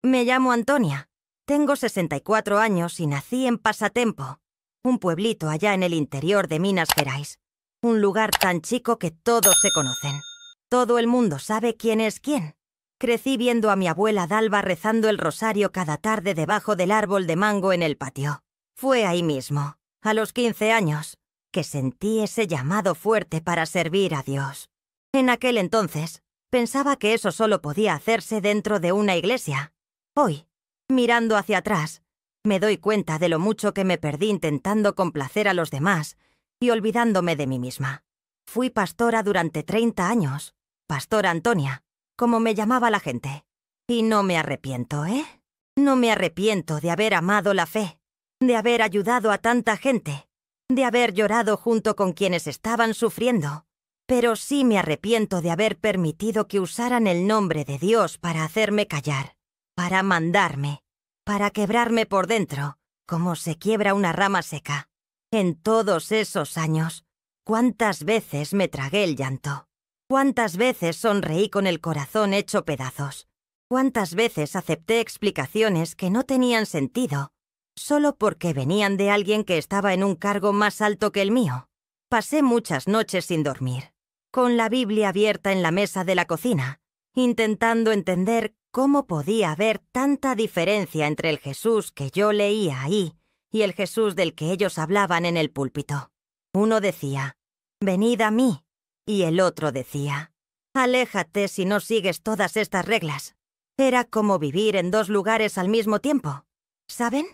Me llamo Antonia. Tengo 64 años y nací en Passatempo, un pueblito allá en el interior de Minas Gerais. Un lugar tan chico que todos se conocen. Todo el mundo sabe quién es quién. Crecí viendo a mi abuela Dalva rezando el rosario cada tarde debajo del árbol de mango en el patio. Fue ahí mismo, a los 15 años, que sentí ese llamado fuerte para servir a Dios. En aquel entonces, pensaba que eso solo podía hacerse dentro de una iglesia. Hoy, mirando hacia atrás, me doy cuenta de lo mucho que me perdí intentando complacer a los demás y olvidándome de mí misma. Fui pastora durante 30 años, Pastora Antonia, como me llamaba la gente. Y no me arrepiento, ¿eh? No me arrepiento de haber amado la fe, de haber ayudado a tanta gente, de haber llorado junto con quienes estaban sufriendo. Pero sí me arrepiento de haber permitido que usaran el nombre de Dios para hacerme callar, para mandarme, para quebrarme por dentro, como se quiebra una rama seca. En todos esos años, ¿cuántas veces me tragué el llanto? ¿Cuántas veces sonreí con el corazón hecho pedazos? ¿Cuántas veces acepté explicaciones que no tenían sentido, solo porque venían de alguien que estaba en un cargo más alto que el mío? Pasé muchas noches sin dormir, con la Biblia abierta en la mesa de la cocina, intentando entender cómo podía haber tanta diferencia entre el Jesús que yo leía ahí y el Jesús del que ellos hablaban en el púlpito. Uno decía, «Venid a mí», y el otro decía, «Aléjate si no sigues todas estas reglas». Era como vivir en dos lugares al mismo tiempo. ¿Saben?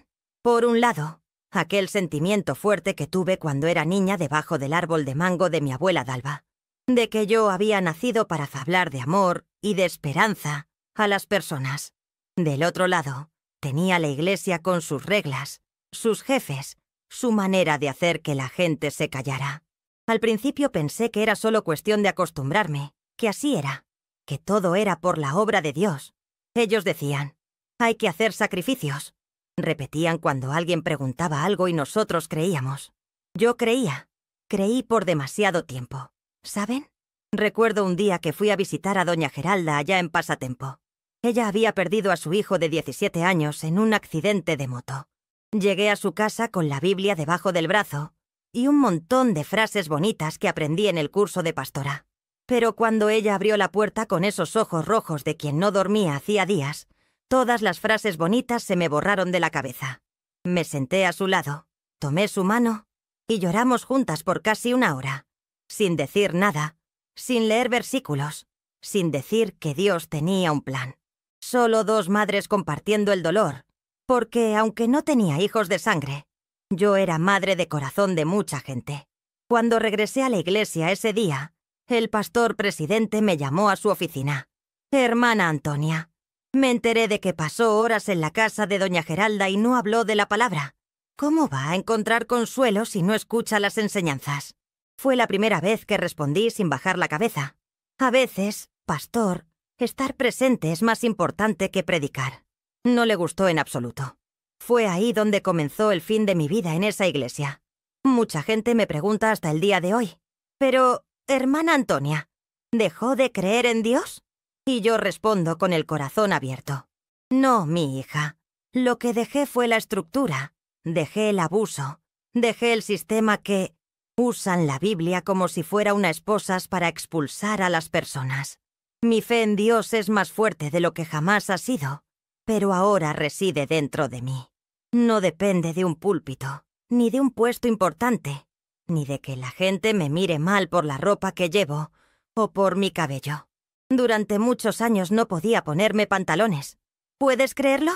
Por un lado, aquel sentimiento fuerte que tuve cuando era niña debajo del árbol de mango de mi abuela Dalva, de que yo había nacido para hablar de amor y de esperanza a las personas. Del otro lado, tenía la iglesia con sus reglas, sus jefes, su manera de hacer que la gente se callara. Al principio pensé que era solo cuestión de acostumbrarme, que así era, que todo era por la obra de Dios. Ellos decían, hay que hacer sacrificios. Repetían cuando alguien preguntaba algo y nosotros creíamos. Yo creí por demasiado tiempo. ¿Saben? Recuerdo un día que fui a visitar a doña Geralda allá en Passatempo. Ella había perdido a su hijo de 17 años en un accidente de moto. Llegué a su casa con la Biblia debajo del brazo y un montón de frases bonitas que aprendí en el curso de pastora. Pero cuando ella abrió la puerta con esos ojos rojos de quien no dormía hacía días, todas las frases bonitas se me borraron de la cabeza. Me senté a su lado, tomé su mano y lloramos juntas por casi una hora, sin decir nada, sin leer versículos, sin decir que Dios tenía un plan. Solo dos madres compartiendo el dolor, porque aunque no tenía hijos de sangre, yo era madre de corazón de mucha gente. Cuando regresé a la iglesia ese día, el pastor presidente me llamó a su oficina. «Hermana Antonia, me enteré de que pasó horas en la casa de doña Geralda y no habló de la palabra. ¿Cómo va a encontrar consuelo si no escucha las enseñanzas?» Fue la primera vez que respondí sin bajar la cabeza. A veces, pastor, estar presente es más importante que predicar. No le gustó en absoluto. Fue ahí donde comenzó el fin de mi vida en esa iglesia. Mucha gente me pregunta hasta el día de hoy, «Pero, hermana Antonia, ¿dejó de creer en Dios?» Y yo respondo con el corazón abierto. «No, mi hija. Lo que dejé fue la estructura. Dejé el abuso. Dejé el sistema que usan la Biblia como si fuera una esposas para expulsar a las personas. Mi fe en Dios es más fuerte de lo que jamás ha sido, pero ahora reside dentro de mí. No depende de un púlpito, ni de un puesto importante, ni de que la gente me mire mal por la ropa que llevo o por mi cabello. Durante muchos años no podía ponerme pantalones. ¿Puedes creerlo?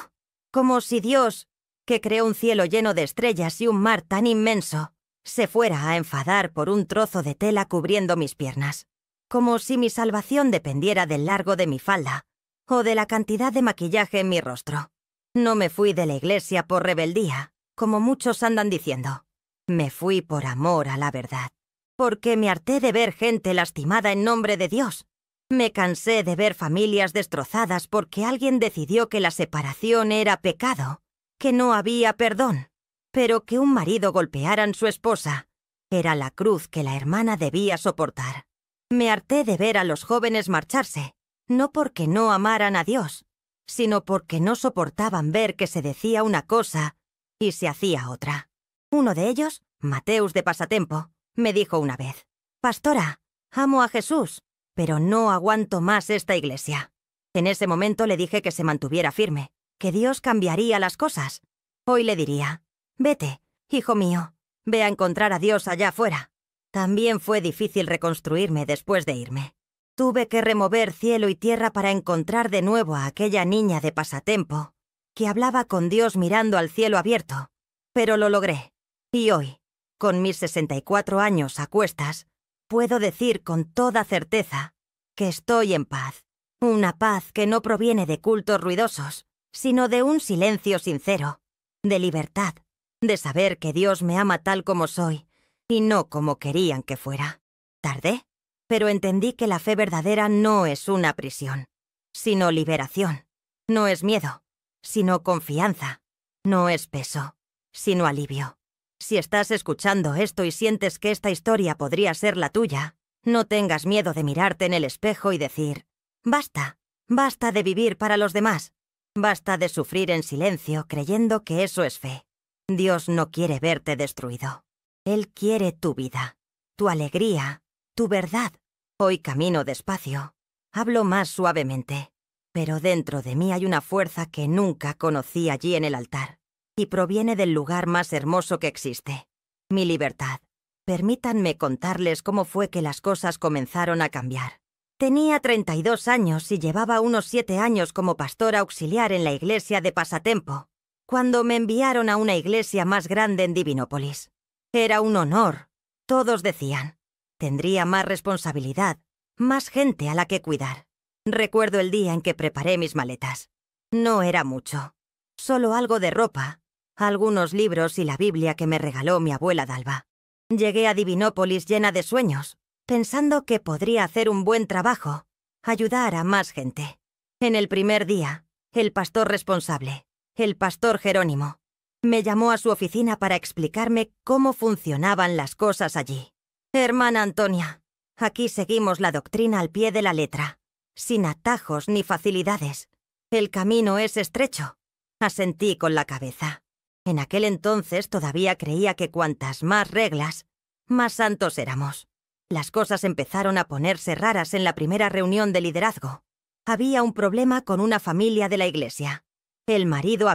Como si Dios, que creó un cielo lleno de estrellas y un mar tan inmenso, se fuera a enfadar por un trozo de tela cubriendo mis piernas. Como si mi salvación dependiera del largo de mi falda o de la cantidad de maquillaje en mi rostro. No me fui de la iglesia por rebeldía, como muchos andan diciendo. Me fui por amor a la verdad. Porque me harté de ver gente lastimada en nombre de Dios. Me cansé de ver familias destrozadas porque alguien decidió que la separación era pecado, que no había perdón, pero que un marido golpeara a su esposa era la cruz que la hermana debía soportar. Me harté de ver a los jóvenes marcharse, no porque no amaran a Dios, sino porque no soportaban ver que se decía una cosa y se hacía otra. Uno de ellos, Mateus de Pasatempo, me dijo una vez: «Pastora, amo a Jesús, pero no aguanto más esta iglesia». En ese momento le dije que se mantuviera firme, que Dios cambiaría las cosas. Hoy le diría: «Vete, hijo mío, ve a encontrar a Dios allá afuera». También fue difícil reconstruirme después de irme. Tuve que remover cielo y tierra para encontrar de nuevo a aquella niña de Pasatempo que hablaba con Dios mirando al cielo abierto. Pero lo logré. Y hoy, con mis 64 años a cuestas, puedo decir con toda certeza que estoy en paz. Una paz que no proviene de cultos ruidosos, sino de un silencio sincero, de libertad, de saber que Dios me ama tal como soy y no como querían que fuera. Tardé, pero entendí que la fe verdadera no es una prisión, sino liberación. No es miedo, sino confianza. No es peso, sino alivio. Si estás escuchando esto y sientes que esta historia podría ser la tuya, no tengas miedo de mirarte en el espejo y decir: «Basta, basta de vivir para los demás. Basta de sufrir en silencio creyendo que eso es fe». Dios no quiere verte destruido. Él quiere tu vida, tu alegría, tu verdad. Hoy camino despacio, hablo más suavemente, pero dentro de mí hay una fuerza que nunca conocí allí en el altar, y proviene del lugar más hermoso que existe: mi libertad. Permítanme contarles cómo fue que las cosas comenzaron a cambiar. Tenía 32 años y llevaba unos 7 años como pastor auxiliar en la iglesia de Pasatempo, cuando me enviaron a una iglesia más grande en Divinópolis. Era un honor, todos decían. Tendría más responsabilidad, más gente a la que cuidar. Recuerdo el día en que preparé mis maletas. No era mucho, solo algo de ropa, algunos libros y la Biblia que me regaló mi abuela Dalva. Llegué a Divinópolis llena de sueños, pensando que podría hacer un buen trabajo, ayudar a más gente. En el primer día, el pastor responsable, el pastor Jerónimo, me llamó a su oficina para explicarme cómo funcionaban las cosas allí. «Hermana Antonia, aquí seguimos la doctrina al pie de la letra, sin atajos ni facilidades. El camino es estrecho», asentí con la cabeza. En aquel entonces todavía creía que cuantas más reglas, más santos éramos. Las cosas empezaron a ponerse raras en la primera reunión de liderazgo. Había un problema con una familia de la iglesia. El marido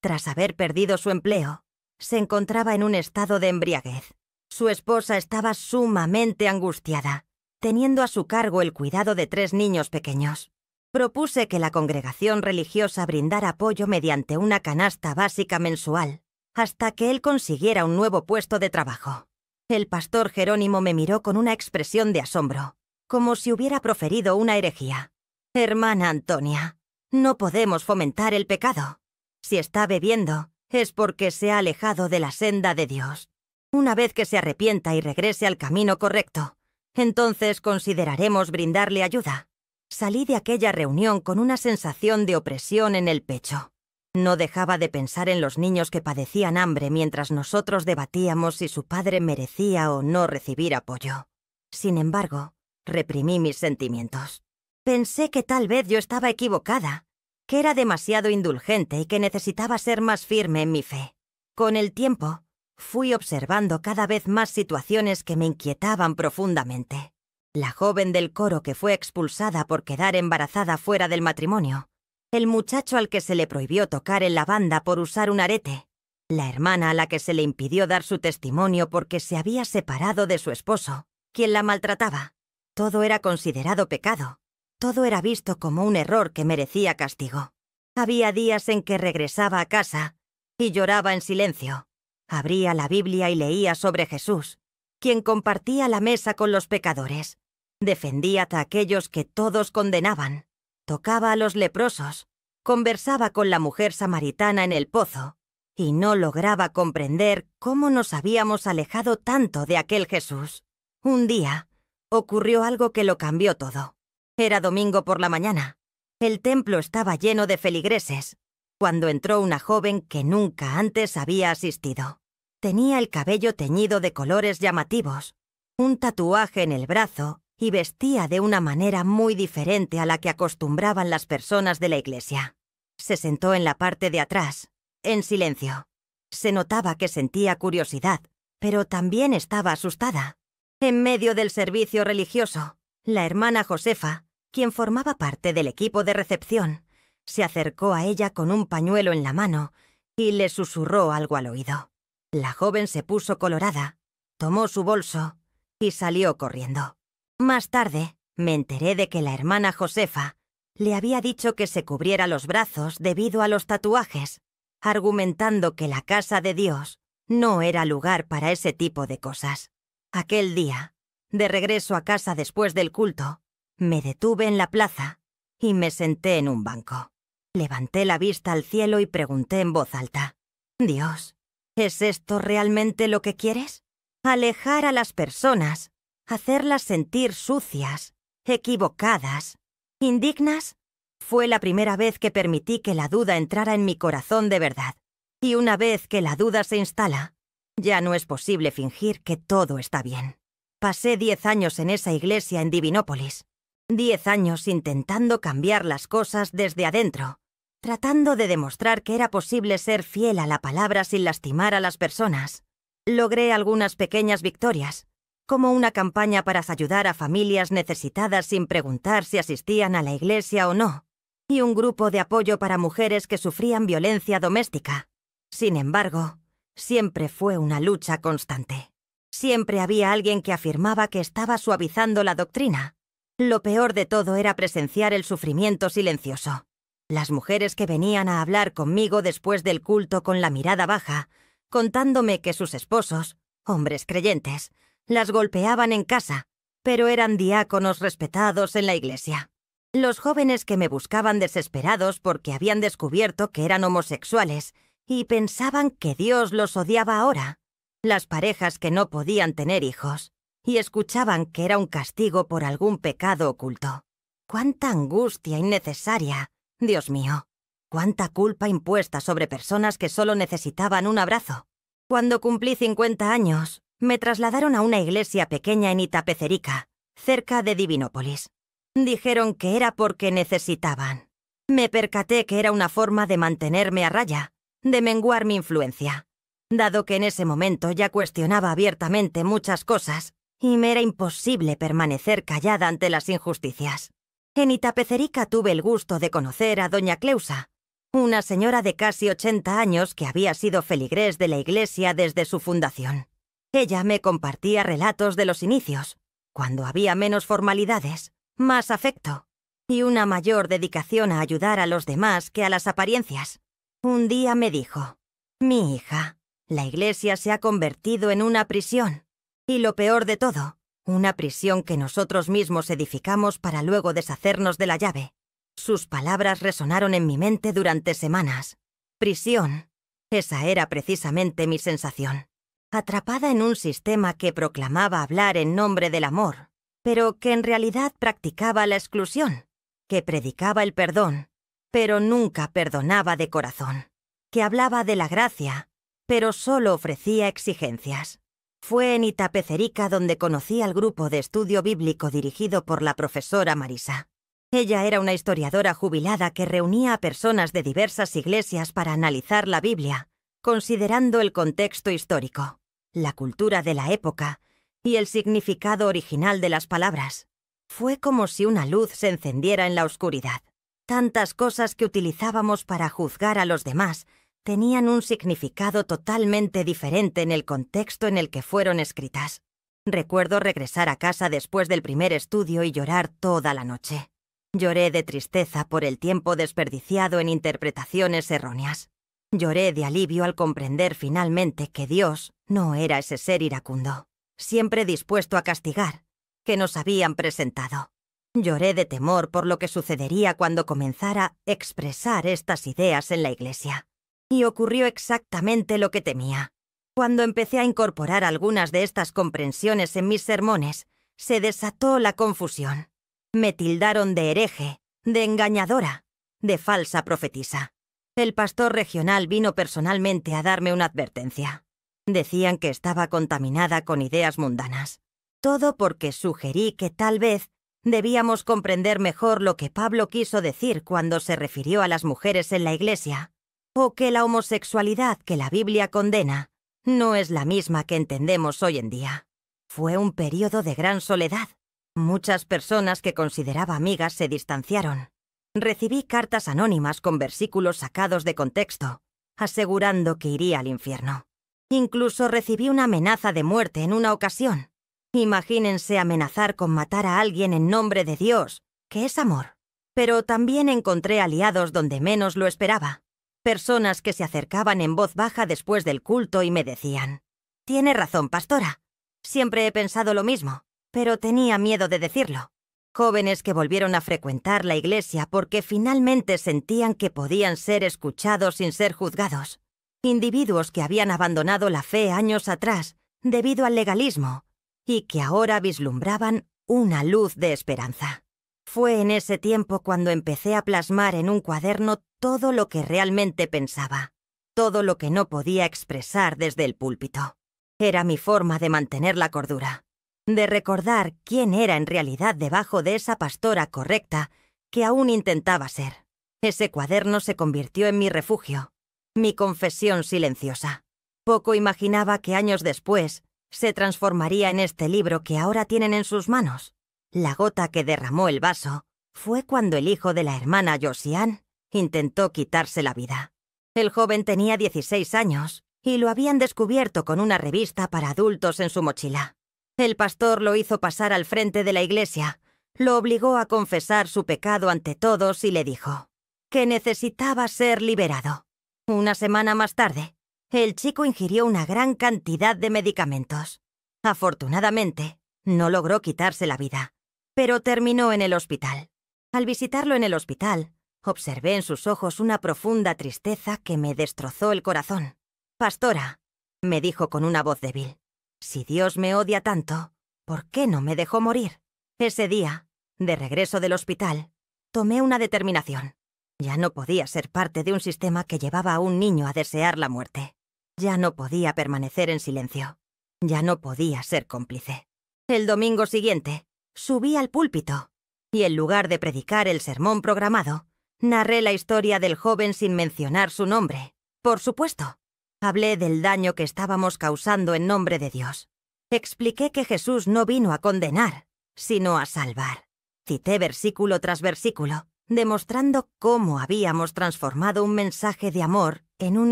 tras haber perdido su empleo, se encontraba en un estado de embriaguez. Su esposa estaba sumamente angustiada, teniendo a su cargo el cuidado de 3 niños pequeños. Propuse que la congregación religiosa brindara apoyo mediante una canasta básica mensual, hasta que él consiguiera un nuevo puesto de trabajo. El pastor Jerónimo me miró con una expresión de asombro, como si hubiera proferido una herejía. «Hermana Antonia, no podemos fomentar el pecado. Si está bebiendo, es porque se ha alejado de la senda de Dios. Una vez que se arrepienta y regrese al camino correcto, entonces consideraremos brindarle ayuda». Salí de aquella reunión con una sensación de opresión en el pecho. No dejaba de pensar en los niños que padecían hambre mientras nosotros debatíamos si su padre merecía o no recibir apoyo. Sin embargo, reprimí mis sentimientos. Pensé que tal vez yo estaba equivocada, que era demasiado indulgente y que necesitaba ser más firme en mi fe. Con el tiempo, fui observando cada vez más situaciones que me inquietaban profundamente. La joven del coro que fue expulsada por quedar embarazada fuera del matrimonio, el muchacho al que se le prohibió tocar en la banda por usar un arete, la hermana a la que se le impidió dar su testimonio porque se había separado de su esposo, quien la maltrataba. Todo era considerado pecado, todo era visto como un error que merecía castigo. Había días en que regresaba a casa y lloraba en silencio. Abría la Biblia y leía sobre Jesús, quien compartía la mesa con los pecadores. Defendía a aquellos que todos condenaban. Tocaba a los leprosos. Conversaba con la mujer samaritana en el pozo. Y no lograba comprender cómo nos habíamos alejado tanto de aquel Jesús. Un día, ocurrió algo que lo cambió todo. Era domingo por la mañana. El templo estaba lleno de feligreses, cuando entró una joven que nunca antes había asistido. Tenía el cabello teñido de colores llamativos, un tatuaje en el brazo y vestía de una manera muy diferente a la que acostumbraban las personas de la iglesia. Se sentó en la parte de atrás, en silencio. Se notaba que sentía curiosidad, pero también estaba asustada. En medio del servicio religioso, la hermana Josefa, quien formaba parte del equipo de recepción, se acercó a ella con un pañuelo en la mano y le susurró algo al oído. La joven se puso colorada, tomó su bolso y salió corriendo. Más tarde, me enteré de que la hermana Josefa le había dicho que se cubriera los brazos debido a los tatuajes, argumentando que la casa de Dios no era lugar para ese tipo de cosas. Aquel día, de regreso a casa después del culto, me detuve en la plaza y me senté en un banco. Levanté la vista al cielo y pregunté en voz alta: «Dios, ¿es esto realmente lo que quieres? Alejar a las personas, hacerlas sentir sucias, equivocadas, indignas». Fue la primera vez que permití que la duda entrara en mi corazón de verdad. Y una vez que la duda se instala, ya no es posible fingir que todo está bien. Pasé 10 años en esa iglesia en Divinópolis. 10 años intentando cambiar las cosas desde adentro, tratando de demostrar que era posible ser fiel a la palabra sin lastimar a las personas. Logré algunas pequeñas victorias, como una campaña para ayudar a familias necesitadas sin preguntar si asistían a la iglesia o no, y un grupo de apoyo para mujeres que sufrían violencia doméstica. Sin embargo, siempre fue una lucha constante. Siempre había alguien que afirmaba que estaba suavizando la doctrina. Lo peor de todo era presenciar el sufrimiento silencioso. Las mujeres que venían a hablar conmigo después del culto con la mirada baja, contándome que sus esposos, hombres creyentes, las golpeaban en casa, pero eran diáconos respetados en la iglesia. Los jóvenes que me buscaban desesperados porque habían descubierto que eran homosexuales y pensaban que Dios los odiaba ahora. Las parejas que no podían tener hijos y escuchaban que era un castigo por algún pecado oculto. ¡Cuánta angustia innecesaria! Dios mío, cuánta culpa impuesta sobre personas que solo necesitaban un abrazo. Cuando cumplí 50 años, me trasladaron a una iglesia pequeña en Itapecerica, cerca de Divinópolis. Dijeron que era porque necesitaban. Me percaté que era una forma de mantenerme a raya, de menguar mi influencia, dado que en ese momento ya cuestionaba abiertamente muchas cosas y me era imposible permanecer callada ante las injusticias. En Itapecerica tuve el gusto de conocer a doña Cleusa, una señora de casi 80 años que había sido feligrés de la iglesia desde su fundación. Ella me compartía relatos de los inicios, cuando había menos formalidades, más afecto y una mayor dedicación a ayudar a los demás que a las apariencias. Un día me dijo: «Mi hija, la iglesia se ha convertido en una prisión. Y lo peor de todo, una prisión que nosotros mismos edificamos para luego deshacernos de la llave». Sus palabras resonaron en mi mente durante semanas. Prisión. Esa era precisamente mi sensación. Atrapada en un sistema que proclamaba hablar en nombre del amor, pero que en realidad practicaba la exclusión, que predicaba el perdón, pero nunca perdonaba de corazón, que hablaba de la gracia, pero solo ofrecía exigencias. Fue en Itapecerica donde conocí al grupo de estudio bíblico dirigido por la profesora Marisa. Ella era una historiadora jubilada que reunía a personas de diversas iglesias para analizar la Biblia, considerando el contexto histórico, la cultura de la época y el significado original de las palabras. Fue como si una luz se encendiera en la oscuridad. Tantas cosas que utilizábamos para juzgar a los demás tenían un significado totalmente diferente en el contexto en el que fueron escritas. Recuerdo regresar a casa después del primer estudio y llorar toda la noche. Lloré de tristeza por el tiempo desperdiciado en interpretaciones erróneas. Lloré de alivio al comprender finalmente que Dios no era ese ser iracundo, siempre dispuesto a castigar, que nos habían presentado. Lloré de temor por lo que sucedería cuando comenzara a expresar estas ideas en la iglesia. Y ocurrió exactamente lo que temía. Cuando empecé a incorporar algunas de estas comprensiones en mis sermones, se desató la confusión. Me tildaron de hereje, de engañadora, de falsa profetisa. El pastor regional vino personalmente a darme una advertencia. Decían que estaba contaminada con ideas mundanas. Todo porque sugerí que tal vez debíamos comprender mejor lo que Pablo quiso decir cuando se refirió a las mujeres en la iglesia, o que la homosexualidad que la Biblia condena no es la misma que entendemos hoy en día. Fue un periodo de gran soledad. Muchas personas que consideraba amigas se distanciaron. Recibí cartas anónimas con versículos sacados de contexto, asegurando que iría al infierno. Incluso recibí una amenaza de muerte en una ocasión. Imagínense amenazar con matar a alguien en nombre de Dios, que es amor. Pero también encontré aliados donde menos lo esperaba. Personas que se acercaban en voz baja después del culto y me decían: «Tiene razón, pastora. Siempre he pensado lo mismo, pero tenía miedo de decirlo». Jóvenes que volvieron a frecuentar la iglesia porque finalmente sentían que podían ser escuchados sin ser juzgados. Individuos que habían abandonado la fe años atrás debido al legalismo y que ahora vislumbraban una luz de esperanza. Fue en ese tiempo cuando empecé a plasmar en un cuaderno todo lo que realmente pensaba, todo lo que no podía expresar desde el púlpito. Era mi forma de mantener la cordura, de recordar quién era en realidad debajo de esa pastora correcta que aún intentaba ser. Ese cuaderno se convirtió en mi refugio, mi confesión silenciosa. Poco imaginaba que años después se transformaría en este libro que ahora tienen en sus manos. La gota que derramó el vaso fue cuando el hijo de la hermana Josiane intentó quitarse la vida. El joven tenía 16 años y lo habían descubierto con una revista para adultos en su mochila. El pastor lo hizo pasar al frente de la iglesia, lo obligó a confesar su pecado ante todos y le dijo que necesitaba ser liberado. Una semana más tarde, el chico ingirió una gran cantidad de medicamentos. Afortunadamente, no logró quitarse la vida, pero terminó en el hospital. Al visitarlo en el hospital, observé en sus ojos una profunda tristeza que me destrozó el corazón. «Pastora», me dijo con una voz débil, «si Dios me odia tanto, ¿por qué no me dejó morir?» Ese día, de regreso del hospital, tomé una determinación. Ya no podía ser parte de un sistema que llevaba a un niño a desear la muerte. Ya no podía permanecer en silencio. Ya no podía ser cómplice. El domingo siguiente, subí al púlpito y en lugar de predicar el sermón programado, narré la historia del joven sin mencionar su nombre. Por supuesto, hablé del daño que estábamos causando en nombre de Dios. Expliqué que Jesús no vino a condenar, sino a salvar. Cité versículo tras versículo, demostrando cómo habíamos transformado un mensaje de amor en un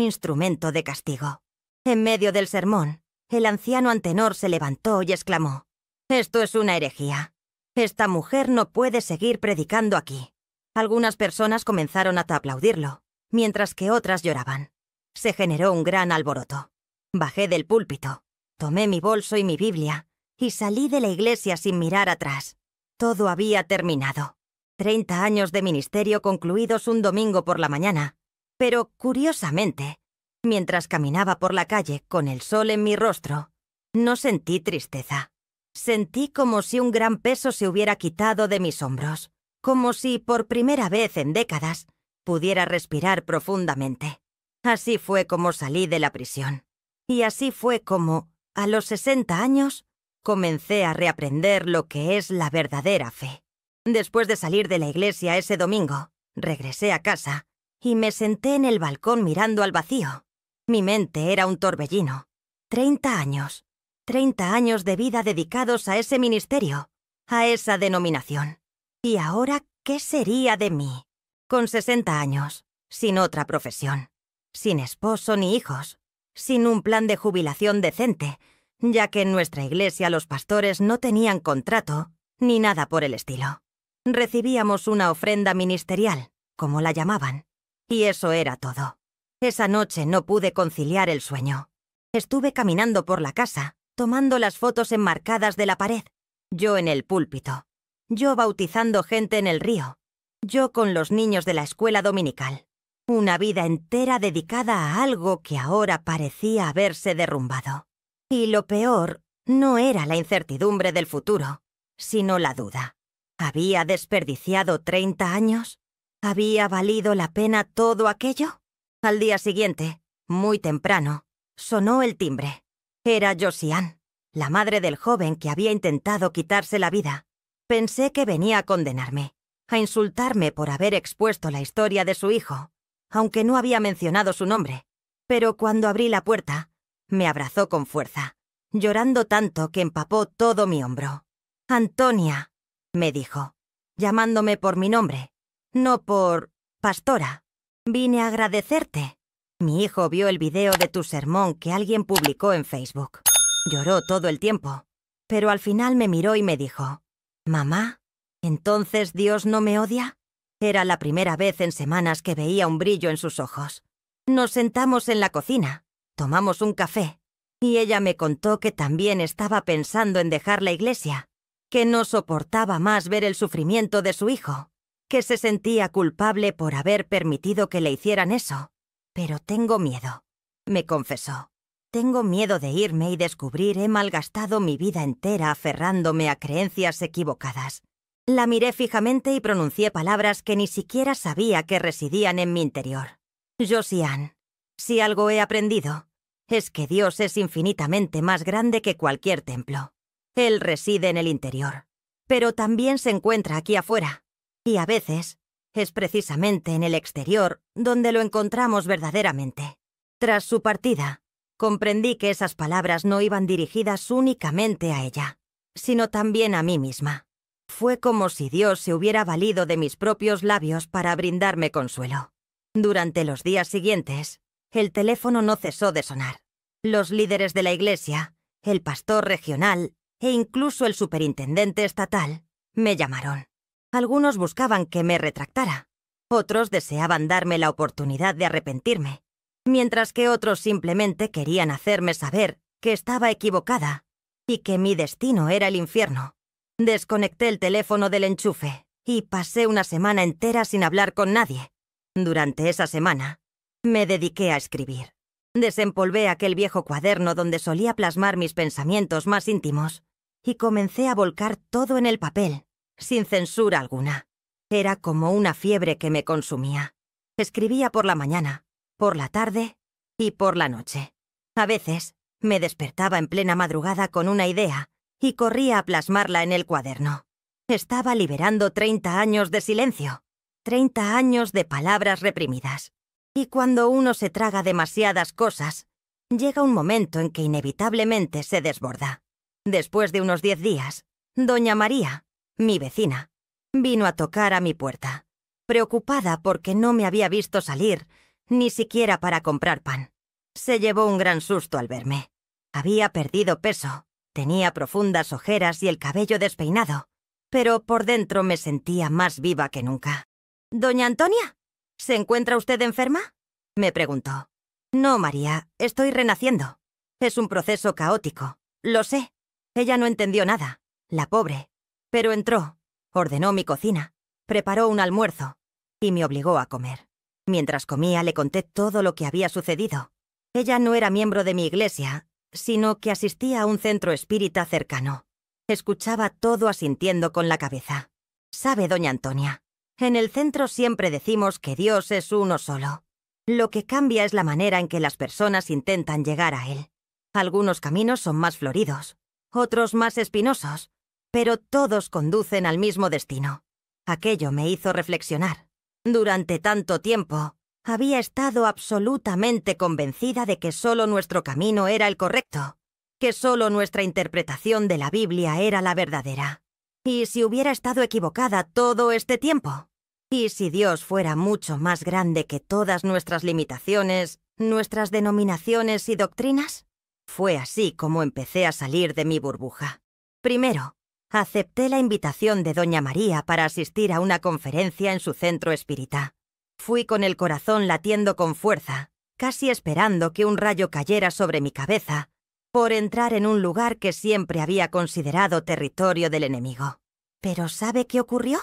instrumento de castigo. En medio del sermón, el anciano Antenor se levantó y exclamó: «Esto es una herejía. Esta mujer no puede seguir predicando aquí». Algunas personas comenzaron a aplaudirlo, mientras que otras lloraban. Se generó un gran alboroto. Bajé del púlpito, tomé mi bolso y mi Biblia y salí de la iglesia sin mirar atrás. Todo había terminado. 30 años de ministerio concluidos un domingo por la mañana. Pero, curiosamente, mientras caminaba por la calle con el sol en mi rostro, no sentí tristeza. Sentí como si un gran peso se hubiera quitado de mis hombros, como si, por primera vez en décadas, pudiera respirar profundamente. Así fue como salí de la prisión. Y así fue como, a los 60 años, comencé a reaprender lo que es la verdadera fe. Después de salir de la iglesia ese domingo, regresé a casa y me senté en el balcón mirando al vacío. Mi mente era un torbellino. 30 años. 30 años de vida dedicados a ese ministerio, a esa denominación. ¿Y ahora qué sería de mí? Con 60 años, sin otra profesión, sin esposo ni hijos, sin un plan de jubilación decente, ya que en nuestra iglesia los pastores no tenían contrato ni nada por el estilo. Recibíamos una ofrenda ministerial, como la llamaban, y eso era todo. Esa noche no pude conciliar el sueño. Estuve caminando por la casa, tomando las fotos enmarcadas de la pared, yo en el púlpito, yo bautizando gente en el río, yo con los niños de la escuela dominical. Una vida entera dedicada a algo que ahora parecía haberse derrumbado. Y lo peor no era la incertidumbre del futuro, sino la duda. ¿Había desperdiciado 30 años? ¿Había valido la pena todo aquello? Al día siguiente, muy temprano, sonó el timbre. Era Josiane, la madre del joven que había intentado quitarse la vida. Pensé que venía a condenarme, a insultarme por haber expuesto la historia de su hijo, aunque no había mencionado su nombre. Pero cuando abrí la puerta, me abrazó con fuerza, llorando tanto que empapó todo mi hombro. «Antonia», me dijo, llamándome por mi nombre, no por Pastora. «Vine a agradecerte. Mi hijo vio el video de tu sermón que alguien publicó en Facebook. Lloró todo el tiempo, pero al final me miró y me dijo, «Mamá, ¿entonces Dios no me odia?». Era la primera vez en semanas que veía un brillo en sus ojos. Nos sentamos en la cocina, tomamos un café, y ella me contó que también estaba pensando en dejar la iglesia, que no soportaba más ver el sufrimiento de su hijo, que se sentía culpable por haber permitido que le hicieran eso. «Pero tengo miedo», me confesó. «Tengo miedo de irme y descubrir he malgastado mi vida entera aferrándome a creencias equivocadas». La miré fijamente y pronuncié palabras que ni siquiera sabía que residían en mi interior. «Josiane, si algo he aprendido, es que Dios es infinitamente más grande que cualquier templo. Él reside en el interior, pero también se encuentra aquí afuera, y a veces es precisamente en el exterior donde lo encontramos verdaderamente». Tras su partida, comprendí que esas palabras no iban dirigidas únicamente a ella, sino también a mí misma. Fue como si Dios se hubiera valido de mis propios labios para brindarme consuelo. Durante los días siguientes, el teléfono no cesó de sonar. Los líderes de la iglesia, el pastor regional e incluso el superintendente estatal me llamaron. Algunos buscaban que me retractara, otros deseaban darme la oportunidad de arrepentirme, mientras que otros simplemente querían hacerme saber que estaba equivocada y que mi destino era el infierno. Desconecté el teléfono del enchufe y pasé una semana entera sin hablar con nadie. Durante esa semana, me dediqué a escribir. Desempolvé aquel viejo cuaderno donde solía plasmar mis pensamientos más íntimos y comencé a volcar todo en el papel, sin censura alguna. Era como una fiebre que me consumía. Escribía por la mañana, por la tarde y por la noche. A veces, me despertaba en plena madrugada con una idea y corría a plasmarla en el cuaderno. Estaba liberando 30 años de silencio, 30 años de palabras reprimidas. Y cuando uno se traga demasiadas cosas, llega un momento en que inevitablemente se desborda. Después de unos 10 días, doña María, mi vecina, vino a tocar a mi puerta, preocupada porque no me había visto salir, ni siquiera para comprar pan. Se llevó un gran susto al verme. Había perdido peso, tenía profundas ojeras y el cabello despeinado, pero por dentro me sentía más viva que nunca. «¿Doña Antonia? ¿Se encuentra usted enferma?», me preguntó. «No, María, estoy renaciendo. Es un proceso caótico, lo sé». Ella no entendió nada, la pobre, pero entró, ordenó mi cocina, preparó un almuerzo y me obligó a comer. Mientras comía le conté todo lo que había sucedido. Ella no era miembro de mi iglesia, sino que asistía a un centro espírita cercano. Escuchaba todo asintiendo con la cabeza. «Sabe, doña Antonia, en el centro siempre decimos que Dios es uno solo. Lo que cambia es la manera en que las personas intentan llegar a Él. Algunos caminos son más floridos, otros más espinosos, pero todos conducen al mismo destino». Aquello me hizo reflexionar. Durante tanto tiempo, había estado absolutamente convencida de que solo nuestro camino era el correcto, que solo nuestra interpretación de la Biblia era la verdadera. ¿Y si hubiera estado equivocada todo este tiempo? ¿Y si Dios fuera mucho más grande que todas nuestras limitaciones, nuestras denominaciones y doctrinas? Fue así como empecé a salir de mi burbuja. Primero, acepté la invitación de doña María para asistir a una conferencia en su centro espírita. Fui con el corazón latiendo con fuerza, casi esperando que un rayo cayera sobre mi cabeza, por entrar en un lugar que siempre había considerado territorio del enemigo. ¿Pero sabe qué ocurrió?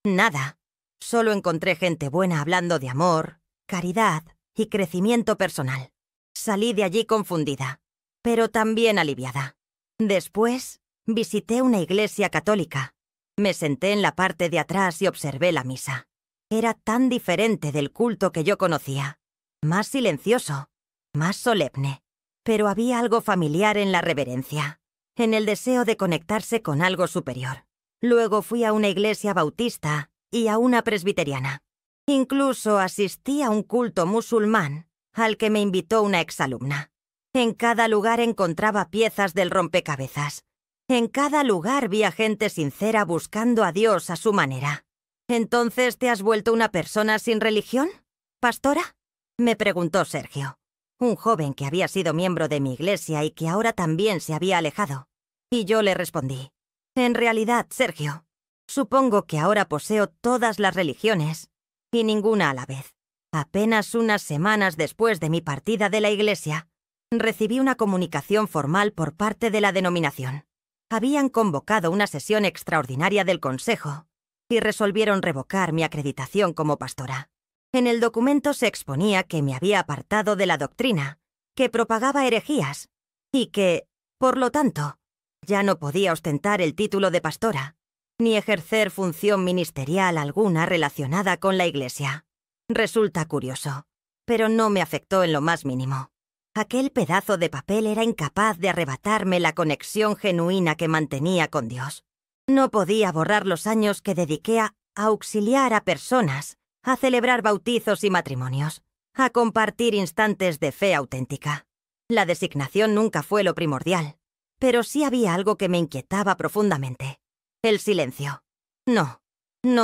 Nada. Solo encontré gente buena hablando de amor, caridad y crecimiento personal. Salí de allí confundida, pero también aliviada. Después, visité una iglesia católica. Me senté en la parte de atrás y observé la misa. Era tan diferente del culto que yo conocía. Más silencioso, más solemne. Pero había algo familiar en la reverencia. en el deseo de conectarse con algo superior. Luego fui a una iglesia bautista y a una presbiteriana. Incluso asistí a un culto musulmán al que me invitó una exalumna. En cada lugar encontraba piezas del rompecabezas. En cada lugar vi a gente sincera buscando a Dios a su manera. ¿Entonces te has vuelto una persona sin religión, pastora?, me preguntó Sergio, un joven que había sido miembro de mi iglesia y que ahora también se había alejado. Y yo le respondí: en realidad, Sergio, supongo que ahora poseo todas las religiones y ninguna a la vez. Apenas unas semanas después de mi partida de la iglesia, recibí una comunicación formal por parte de la denominación. Habían convocado una sesión extraordinaria del consejo y resolvieron revocar mi acreditación como pastora. En el documento se exponía que me había apartado de la doctrina, que propagaba herejías y que, por lo tanto, ya no podía ostentar el título de pastora, ni ejercer función ministerial alguna relacionada con la iglesia. Resulta curioso, pero no me afectó en lo más mínimo. Aquel pedazo de papel era incapaz de arrebatarme la conexión genuina que mantenía con Dios. No podía borrar los años que dediqué a auxiliar a personas, a celebrar bautizos y matrimonios, a compartir instantes de fe auténtica. La designación nunca fue lo primordial, pero sí había algo que me inquietaba profundamente: el silencio. No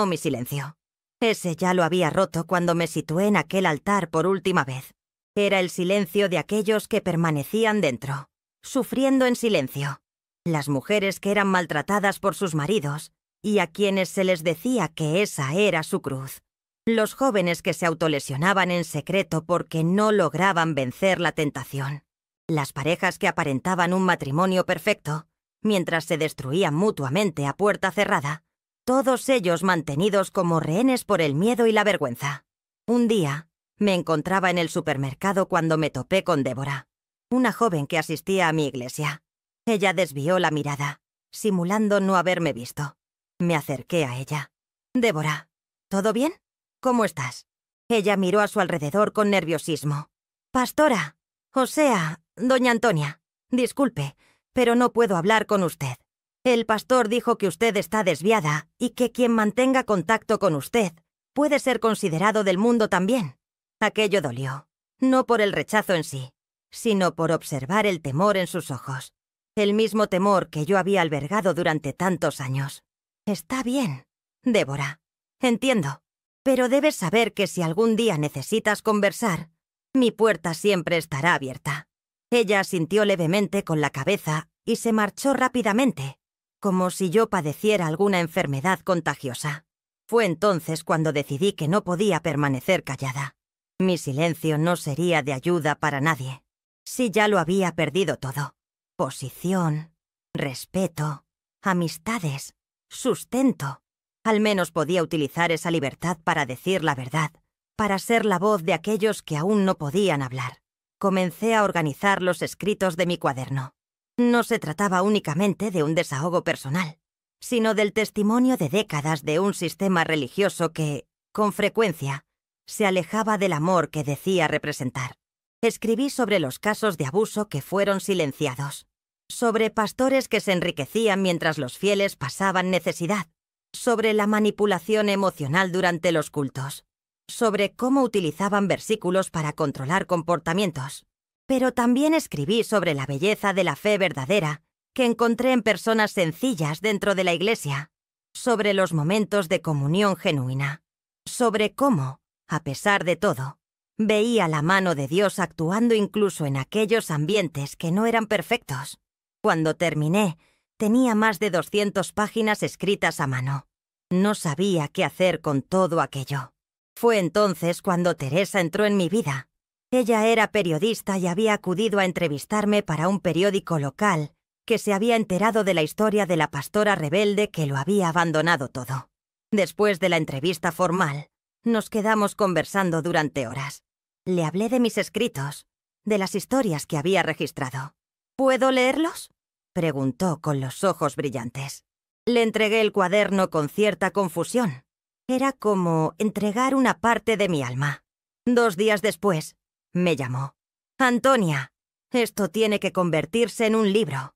mi silencio. Ese ya lo había roto cuando me situé en aquel altar por última vez. Era el silencio de aquellos que permanecían dentro, sufriendo en silencio. Las mujeres que eran maltratadas por sus maridos y a quienes se les decía que esa era su cruz. Los jóvenes que se autolesionaban en secreto porque no lograban vencer la tentación. Las parejas que aparentaban un matrimonio perfecto, mientras se destruían mutuamente a puerta cerrada, todos ellos mantenidos como rehenes por el miedo y la vergüenza. Un día, me encontraba en el supermercado cuando me topé con Débora, una joven que asistía a mi iglesia. Ella desvió la mirada, simulando no haberme visto. Me acerqué a ella. «Débora, ¿todo bien? ¿Cómo estás?» Ella miró a su alrededor con nerviosismo. «Pastora, o sea, doña Antonia, disculpe, pero no puedo hablar con usted. El pastor dijo que usted está desviada y que quien mantenga contacto con usted puede ser considerado del mundo también». Aquello dolió, no por el rechazo en sí, sino por observar el temor en sus ojos. El mismo temor que yo había albergado durante tantos años. «Está bien, Débora, entiendo, pero debes saber que si algún día necesitas conversar, mi puerta siempre estará abierta». Ella asintió levemente con la cabeza y se marchó rápidamente, como si yo padeciera alguna enfermedad contagiosa. Fue entonces cuando decidí que no podía permanecer callada. Mi silencio no sería de ayuda para nadie. Si ya lo había perdido todo: posición, respeto, amistades, sustento. Al menos podía utilizar esa libertad para decir la verdad, para ser la voz de aquellos que aún no podían hablar. Comencé a organizar los escritos de mi cuaderno. No se trataba únicamente de un desahogo personal, sino del testimonio de décadas de un sistema religioso que, con frecuencia, se alejaba del amor que decía representar. Escribí sobre los casos de abuso que fueron silenciados, sobre pastores que se enriquecían mientras los fieles pasaban necesidad, sobre la manipulación emocional durante los cultos, sobre cómo utilizaban versículos para controlar comportamientos. Pero también escribí sobre la belleza de la fe verdadera que encontré en personas sencillas dentro de la iglesia, sobre los momentos de comunión genuina, sobre cómo, a pesar de todo, veía la mano de Dios actuando incluso en aquellos ambientes que no eran perfectos. Cuando terminé, tenía más de 200 páginas escritas a mano. No sabía qué hacer con todo aquello. Fue entonces cuando Teresa entró en mi vida. Ella era periodista y había acudido a entrevistarme para un periódico local que se había enterado de la historia de la pastora rebelde que lo había abandonado todo. Después de la entrevista formal, nos quedamos conversando durante horas. Le hablé de mis escritos, de las historias que había registrado. «¿Puedo leerlos?», preguntó con los ojos brillantes. Le entregué el cuaderno con cierta confusión. Era como entregar una parte de mi alma. 2 días después, me llamó. «Antonia, esto tiene que convertirse en un libro.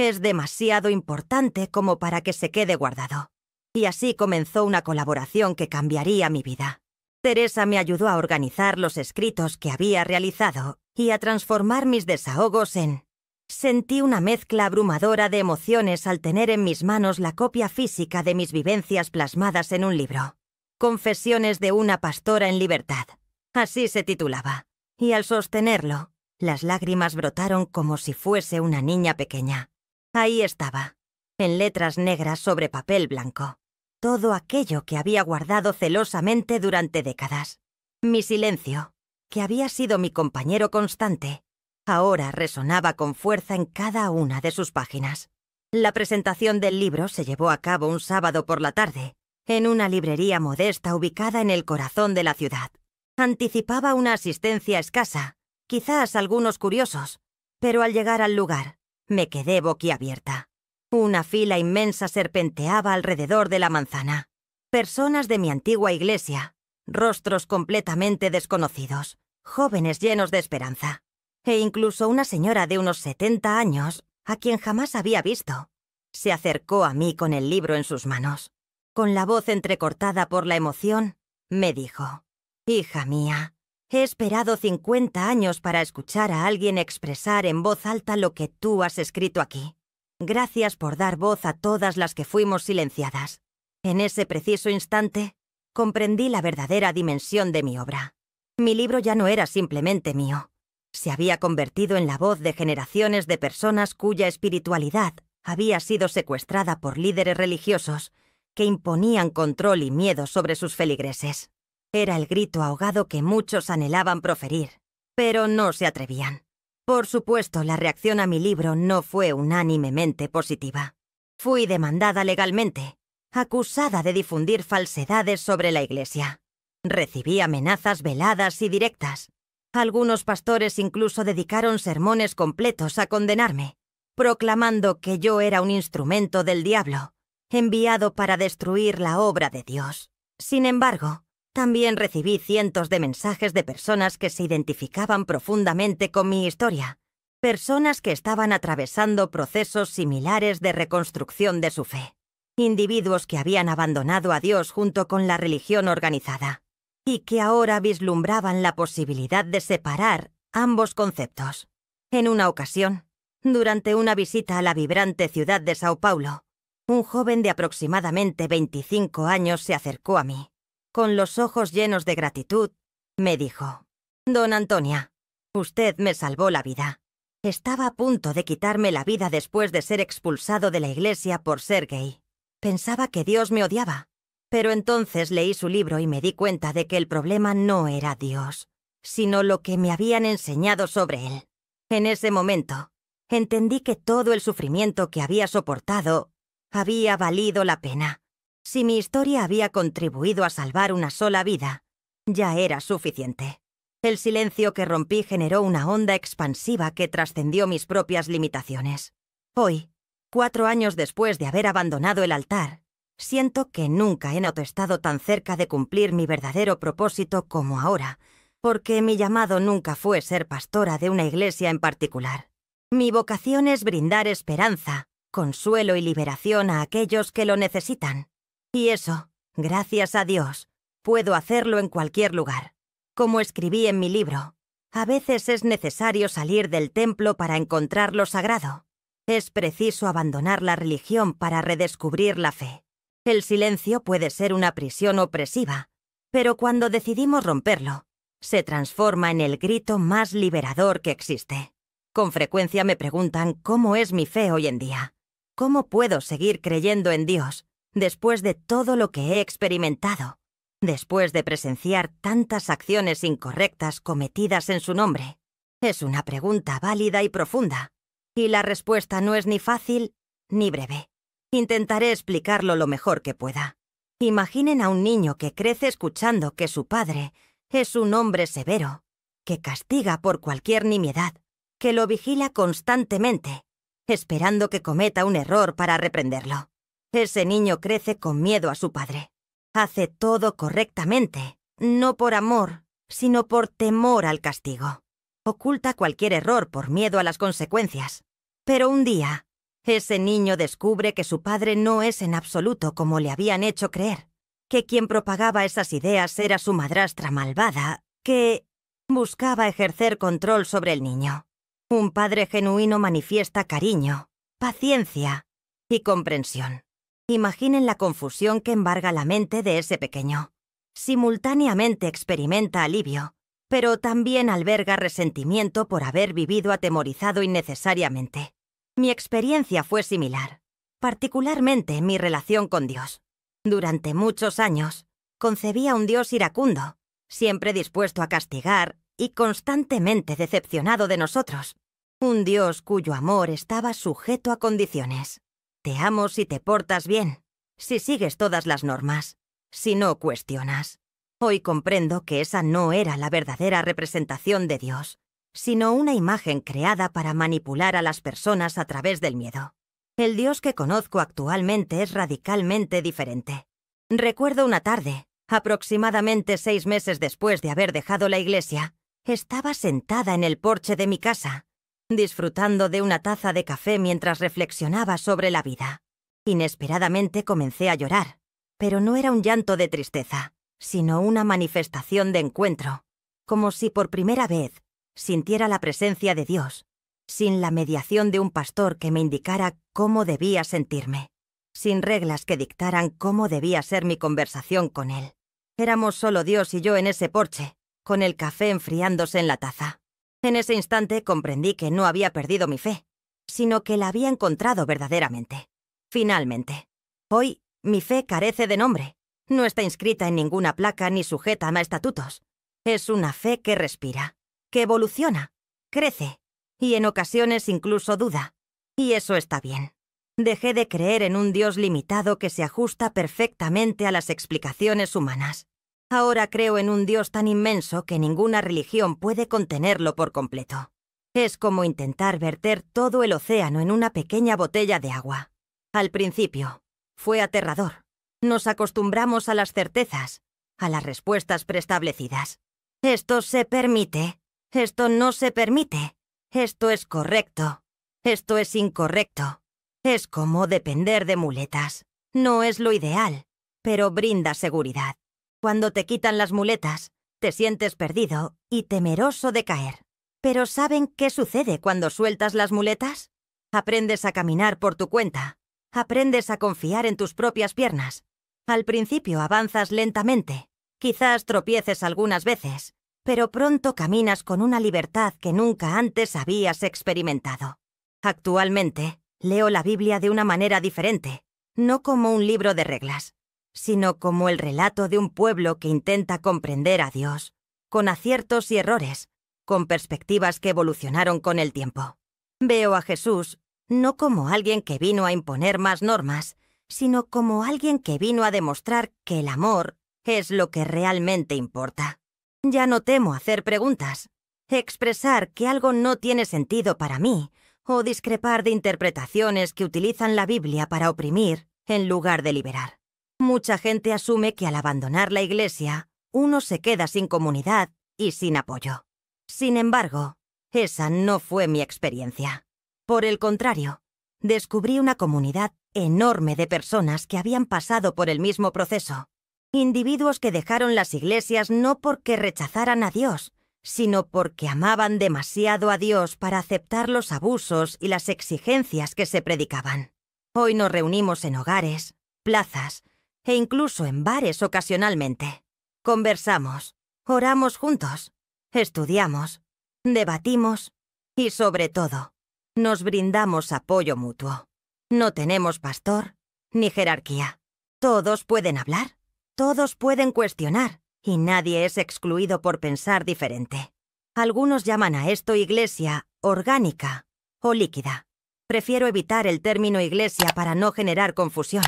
Es demasiado importante como para que se quede guardado. Y así comenzó una colaboración que cambiaría mi vida. Teresa me ayudó a organizar los escritos que había realizado y a transformar mis desahogos en... Sentí una mezcla abrumadora de emociones al tener en mis manos la copia física de mis vivencias plasmadas en un libro. Confesiones de una pastora en libertad. Así se titulaba. Y al sostenerlo, las lágrimas brotaron como si fuese una niña pequeña. Ahí estaba, en letras negras sobre papel blanco. Todo aquello que había guardado celosamente durante décadas. Mi silencio, que había sido mi compañero constante, ahora resonaba con fuerza en cada una de sus páginas. La presentación del libro se llevó a cabo un sábado por la tarde, en una librería modesta ubicada en el corazón de la ciudad. Anticipaba una asistencia escasa, quizás algunos curiosos, pero al llegar al lugar, me quedé boquiabierta. Una fila inmensa serpenteaba alrededor de la manzana. Personas de mi antigua iglesia, rostros completamente desconocidos, jóvenes llenos de esperanza. E incluso una señora de unos 70 años, a quien jamás había visto, se acercó a mí con el libro en sus manos. Con la voz entrecortada por la emoción, me dijo: «Hija mía, he esperado 50 años para escuchar a alguien expresar en voz alta lo que tú has escrito aquí. Gracias por dar voz a todas las que fuimos silenciadas». En ese preciso instante, comprendí la verdadera dimensión de mi obra. Mi libro ya no era simplemente mío. Se había convertido en la voz de generaciones de personas cuya espiritualidad había sido secuestrada por líderes religiosos que imponían control y miedo sobre sus feligreses. Era el grito ahogado que muchos anhelaban proferir, pero no se atrevían. Por supuesto, la reacción a mi libro no fue unánimemente positiva. Fui demandada legalmente, acusada de difundir falsedades sobre la Iglesia. Recibí amenazas veladas y directas. Algunos pastores incluso dedicaron sermones completos a condenarme, proclamando que yo era un instrumento del diablo, enviado para destruir la obra de Dios. Sin embargo, también recibí cientos de mensajes de personas que se identificaban profundamente con mi historia, personas que estaban atravesando procesos similares de reconstrucción de su fe, individuos que habían abandonado a Dios junto con la religión organizada, y que ahora vislumbraban la posibilidad de separar ambos conceptos. En una ocasión, durante una visita a la vibrante ciudad de Sao Paulo, un joven de aproximadamente 25 años se acercó a mí. Con los ojos llenos de gratitud, me dijo: «Don Antonia, usted me salvó la vida. Estaba a punto de quitarme la vida después de ser expulsado de la iglesia por ser gay. Pensaba que Dios me odiaba. Pero entonces leí su libro y me di cuenta de que el problema no era Dios, sino lo que me habían enseñado sobre él. En ese momento, entendí que todo el sufrimiento que había soportado había valido la pena. Si mi historia había contribuido a salvar una sola vida, ya era suficiente. El silencio que rompí generó una onda expansiva que trascendió mis propias limitaciones. Hoy, 4 años después de haber abandonado el altar, siento que nunca he estado tan cerca de cumplir mi verdadero propósito como ahora, porque mi llamado nunca fue ser pastora de una iglesia en particular. Mi vocación es brindar esperanza, consuelo y liberación a aquellos que lo necesitan. Y eso, gracias a Dios, puedo hacerlo en cualquier lugar. Como escribí en mi libro, a veces es necesario salir del templo para encontrar lo sagrado. Es preciso abandonar la religión para redescubrir la fe. El silencio puede ser una prisión opresiva, pero cuando decidimos romperlo, se transforma en el grito más liberador que existe. Con frecuencia me preguntan cómo es mi fe hoy en día. ¿Cómo puedo seguir creyendo en Dios después de todo lo que he experimentado? Después de presenciar tantas acciones incorrectas cometidas en su nombre. Es una pregunta válida y profunda, y la respuesta no es ni fácil ni breve. Intentaré explicarlo lo mejor que pueda. Imaginen a un niño que crece escuchando que su padre es un hombre severo, que castiga por cualquier nimiedad, que lo vigila constantemente, esperando que cometa un error para reprenderlo. Ese niño crece con miedo a su padre. Hace todo correctamente, no por amor, sino por temor al castigo. Oculta cualquier error por miedo a las consecuencias. Pero un día, Ese niño descubre que su padre no es en absoluto como le habían hecho creer, que quien propagaba esas ideas era su madrastra malvada, que buscaba ejercer control sobre el niño. Un padre genuino manifiesta cariño, paciencia y comprensión. Imaginen la confusión que embarga la mente de ese pequeño. Simultáneamente experimenta alivio, pero también alberga resentimiento por haber vivido atemorizado innecesariamente. Mi experiencia fue similar, particularmente en mi relación con Dios. Durante muchos años, concebía un Dios iracundo, siempre dispuesto a castigar y constantemente decepcionado de nosotros. Un Dios cuyo amor estaba sujeto a condiciones. Te amo si te portas bien, si sigues todas las normas, si no cuestionas. Hoy comprendo que esa no era la verdadera representación de Dios, sino una imagen creada para manipular a las personas a través del miedo. El Dios que conozco actualmente es radicalmente diferente. Recuerdo una tarde, aproximadamente 6 meses después de haber dejado la iglesia, estaba sentada en el porche de mi casa, disfrutando de una taza de café mientras reflexionaba sobre la vida. Inesperadamente comencé a llorar, pero no era un llanto de tristeza, sino una manifestación de encuentro, como si por primera vez sintiera la presencia de Dios, sin la mediación de un pastor que me indicara cómo debía sentirme, sin reglas que dictaran cómo debía ser mi conversación con Él. Éramos solo Dios y yo en ese porche, con el café enfriándose en la taza. En ese instante comprendí que no había perdido mi fe, sino que la había encontrado verdaderamente. Finalmente. Hoy, mi fe carece de nombre. No está inscrita en ninguna placa ni sujeta a estatutos. Es una fe que respira, que evoluciona, crece, y en ocasiones incluso duda. Y eso está bien. Dejé de creer en un Dios limitado que se ajusta perfectamente a las explicaciones humanas. Ahora creo en un Dios tan inmenso que ninguna religión puede contenerlo por completo. Es como intentar verter todo el océano en una pequeña botella de agua. Al principio, fue aterrador. Nos acostumbramos a las certezas, a las respuestas preestablecidas. Esto se permite, esto no se permite, esto es correcto, esto es incorrecto. Es como depender de muletas. No es lo ideal, pero brinda seguridad. Cuando te quitan las muletas, te sientes perdido y temeroso de caer. Pero ¿saben qué sucede cuando sueltas las muletas? Aprendes a caminar por tu cuenta. Aprendes a confiar en tus propias piernas. Al principio avanzas lentamente. Quizás tropieces algunas veces, pero pronto caminas con una libertad que nunca antes habías experimentado. Actualmente, leo la Biblia de una manera diferente, no como un libro de reglas, sino como el relato de un pueblo que intenta comprender a Dios, con aciertos y errores, con perspectivas que evolucionaron con el tiempo. Veo a Jesús no como alguien que vino a imponer más normas, sino como alguien que vino a demostrar que el amor es lo que realmente importa. Ya no temo hacer preguntas, expresar que algo no tiene sentido para mí, o discrepar de interpretaciones que utilizan la Biblia para oprimir en lugar de liberar. Mucha gente asume que al abandonar la iglesia, uno se queda sin comunidad y sin apoyo. Sin embargo, esa no fue mi experiencia. Por el contrario, descubrí una comunidad enorme de personas que habían pasado por el mismo proceso. Individuos que dejaron las iglesias no porque rechazaran a Dios, sino porque amaban demasiado a Dios para aceptar los abusos y las exigencias que se predicaban. Hoy nos reunimos en hogares, plazas e incluso en bares ocasionalmente. Conversamos, oramos juntos, estudiamos, debatimos y, sobre todo, nos brindamos apoyo mutuo. No tenemos pastor ni jerarquía. Todos pueden hablar, todos pueden cuestionar, y nadie es excluido por pensar diferente. Algunos llaman a esto iglesia orgánica o líquida. Prefiero evitar el término iglesia para no generar confusión.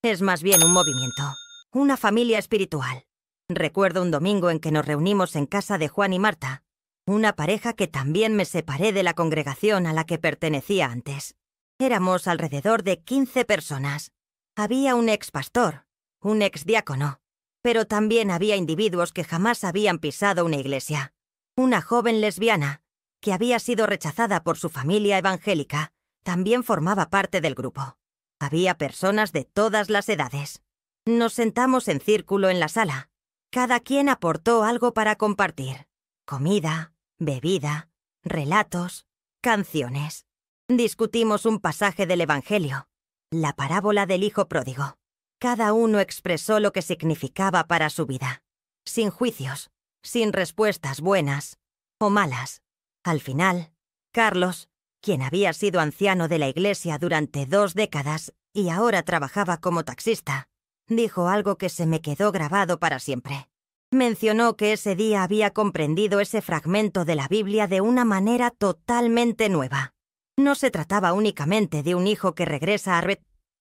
Es más bien un movimiento, una familia espiritual. Recuerdo un domingo en que nos reunimos en casa de Juan y Marta, una pareja que también me separé de la congregación a la que pertenecía antes. Éramos alrededor de 15 personas. Había un expastor, un exdiácono, pero también había individuos que jamás habían pisado una iglesia. Una joven lesbiana, que había sido rechazada por su familia evangélica, también formaba parte del grupo. Había personas de todas las edades. Nos sentamos en círculo en la sala. Cada quien aportó algo para compartir. Comida, bebida, relatos, canciones. Discutimos un pasaje del Evangelio, la parábola del hijo pródigo. Cada uno expresó lo que significaba para su vida, sin juicios, sin respuestas buenas o malas. Al final, Carlos, quien había sido anciano de la iglesia durante 2 décadas y ahora trabajaba como taxista, dijo algo que se me quedó grabado para siempre. Mencionó que ese día había comprendido ese fragmento de la Biblia de una manera totalmente nueva. No se trataba únicamente de un hijo que regresa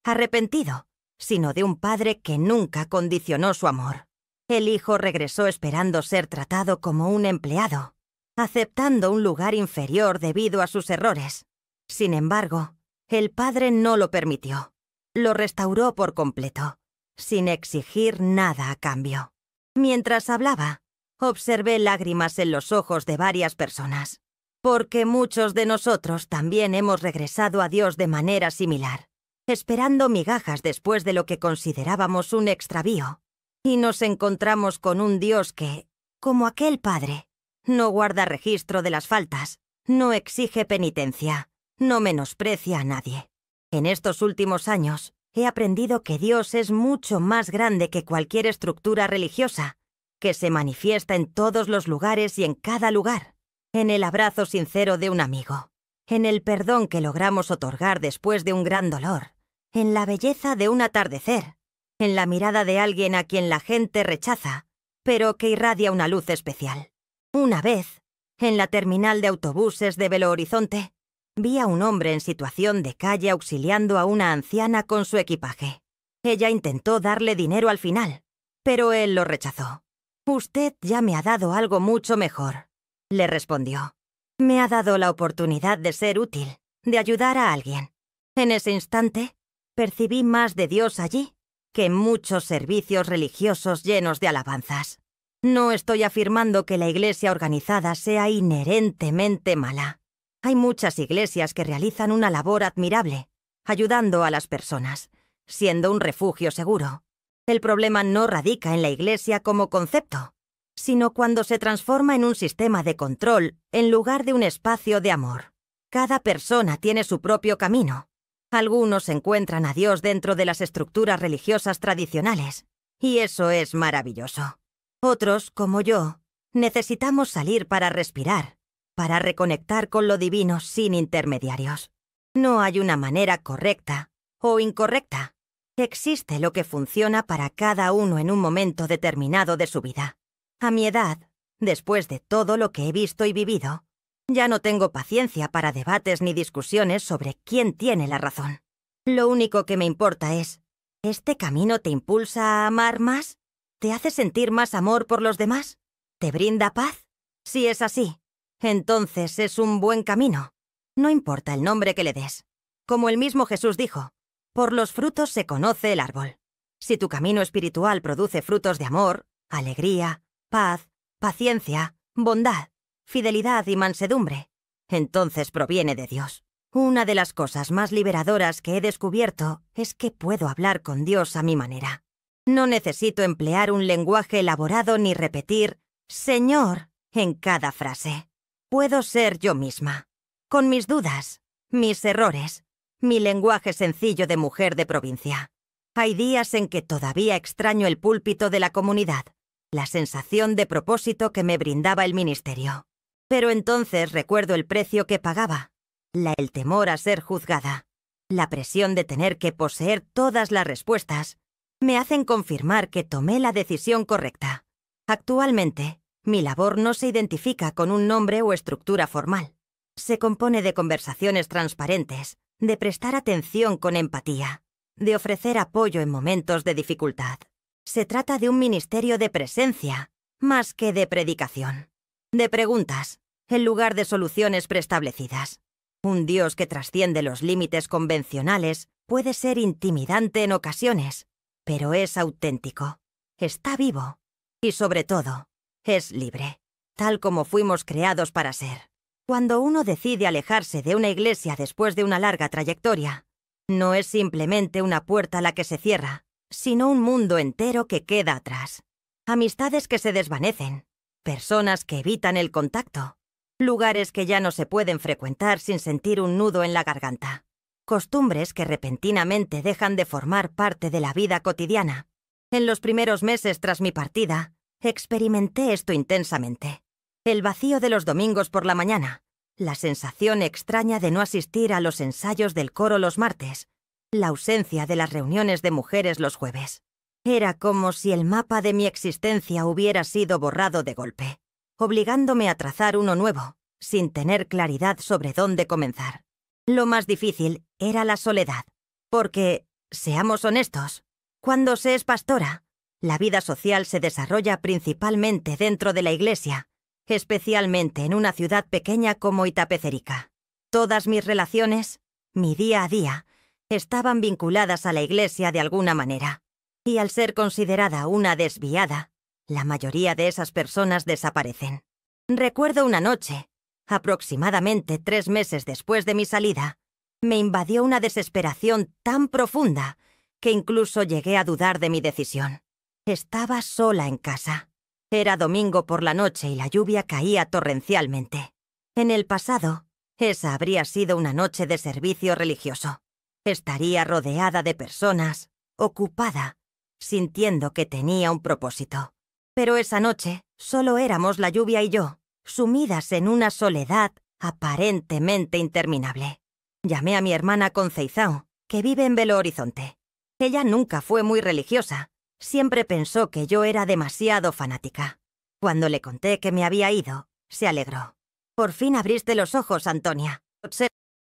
arrepentido, sino de un padre que nunca condicionó su amor. El hijo regresó esperando ser tratado como un empleado, aceptando un lugar inferior debido a sus errores. Sin embargo, el padre no lo permitió. Lo restauró por completo, sin exigir nada a cambio. Mientras hablaba, observé lágrimas en los ojos de varias personas, porque muchos de nosotros también hemos regresado a Dios de manera similar, esperando migajas después de lo que considerábamos un extravío, y nos encontramos con un Dios que, como aquel padre, no guarda registro de las faltas, no exige penitencia, no menosprecia a nadie. En estos últimos años, he aprendido que Dios es mucho más grande que cualquier estructura religiosa, que se manifiesta en todos los lugares y en cada lugar, en el abrazo sincero de un amigo, en el perdón que logramos otorgar después de un gran dolor, en la belleza de un atardecer, en la mirada de alguien a quien la gente rechaza, pero que irradia una luz especial. Una vez, en la terminal de autobuses de Belo Horizonte, vi a un hombre en situación de calle auxiliando a una anciana con su equipaje. Ella intentó darle dinero al final, pero él lo rechazó. «Usted ya me ha dado algo mucho mejor», le respondió. «Me ha dado la oportunidad de ser útil, de ayudar a alguien». En ese instante, percibí más de Dios allí que en muchos servicios religiosos llenos de alabanzas. No estoy afirmando que la iglesia organizada sea inherentemente mala. Hay muchas iglesias que realizan una labor admirable, ayudando a las personas, siendo un refugio seguro. El problema no radica en la iglesia como concepto, sino cuando se transforma en un sistema de control en lugar de un espacio de amor. Cada persona tiene su propio camino. Algunos encuentran a Dios dentro de las estructuras religiosas tradicionales, y eso es maravilloso. Otros, como yo, necesitamos salir para respirar, para reconectar con lo divino sin intermediarios. No hay una manera correcta o incorrecta. Existe lo que funciona para cada uno en un momento determinado de su vida. A mi edad, después de todo lo que he visto y vivido, ya no tengo paciencia para debates ni discusiones sobre quién tiene la razón. Lo único que me importa es, ¿este camino te impulsa a amar más? ¿Te hace sentir más amor por los demás? ¿Te brinda paz? Si es así, entonces es un buen camino. No importa el nombre que le des. Como el mismo Jesús dijo, por los frutos se conoce el árbol. Si tu camino espiritual produce frutos de amor, alegría, paz, paciencia, bondad, fidelidad y mansedumbre, entonces proviene de Dios. Una de las cosas más liberadoras que he descubierto es que puedo hablar con Dios a mi manera. No necesito emplear un lenguaje elaborado ni repetir «Señor» en cada frase. Puedo ser yo misma, con mis dudas, mis errores, mi lenguaje sencillo de mujer de provincia. Hay días en que todavía extraño el púlpito de la comunidad, la sensación de propósito que me brindaba el ministerio. Pero entonces recuerdo el precio que pagaba, el temor a ser juzgada, la presión de tener que poseer todas las respuestas, me hacen confirmar que tomé la decisión correcta. Actualmente, mi labor no se identifica con un nombre o estructura formal. Se compone de conversaciones transparentes, de prestar atención con empatía, de ofrecer apoyo en momentos de dificultad. Se trata de un ministerio de presencia, más que de predicación. De preguntas, en lugar de soluciones preestablecidas. Un Dios que trasciende los límites convencionales puede ser intimidante en ocasiones, pero es auténtico, está vivo y, sobre todo, es libre, tal como fuimos creados para ser. Cuando uno decide alejarse de una iglesia después de una larga trayectoria, no es simplemente una puerta la que se cierra, sino un mundo entero que queda atrás. Amistades que se desvanecen, personas que evitan el contacto, lugares que ya no se pueden frecuentar sin sentir un nudo en la garganta, costumbres que repentinamente dejan de formar parte de la vida cotidiana. En los primeros meses tras mi partida, experimenté esto intensamente. El vacío de los domingos por la mañana, la sensación extraña de no asistir a los ensayos del coro los martes, la ausencia de las reuniones de mujeres los jueves. Era como si el mapa de mi existencia hubiera sido borrado de golpe, obligándome a trazar uno nuevo, sin tener claridad sobre dónde comenzar. Lo más difícil era la soledad, porque, seamos honestos, cuando se es pastora, la vida social se desarrolla principalmente dentro de la iglesia, especialmente en una ciudad pequeña como Itapecerica. Todas mis relaciones, mi día a día, estaban vinculadas a la iglesia de alguna manera. Y al ser considerada una desviada, la mayoría de esas personas desaparecen. Recuerdo una noche, aproximadamente 3 meses después de mi salida, me invadió una desesperación tan profunda que incluso llegué a dudar de mi decisión. Estaba sola en casa. Era domingo por la noche y la lluvia caía torrencialmente. En el pasado, esa habría sido una noche de servicio religioso. Estaría rodeada de personas, ocupada, sintiendo que tenía un propósito. Pero esa noche solo éramos la lluvia y yo, sumidas en una soledad aparentemente interminable. Llamé a mi hermana Conceizao, que vive en Belo Horizonte. Ella nunca fue muy religiosa, siempre pensó que yo era demasiado fanática. Cuando le conté que me había ido, se alegró. «Por fin abriste los ojos, Antonia».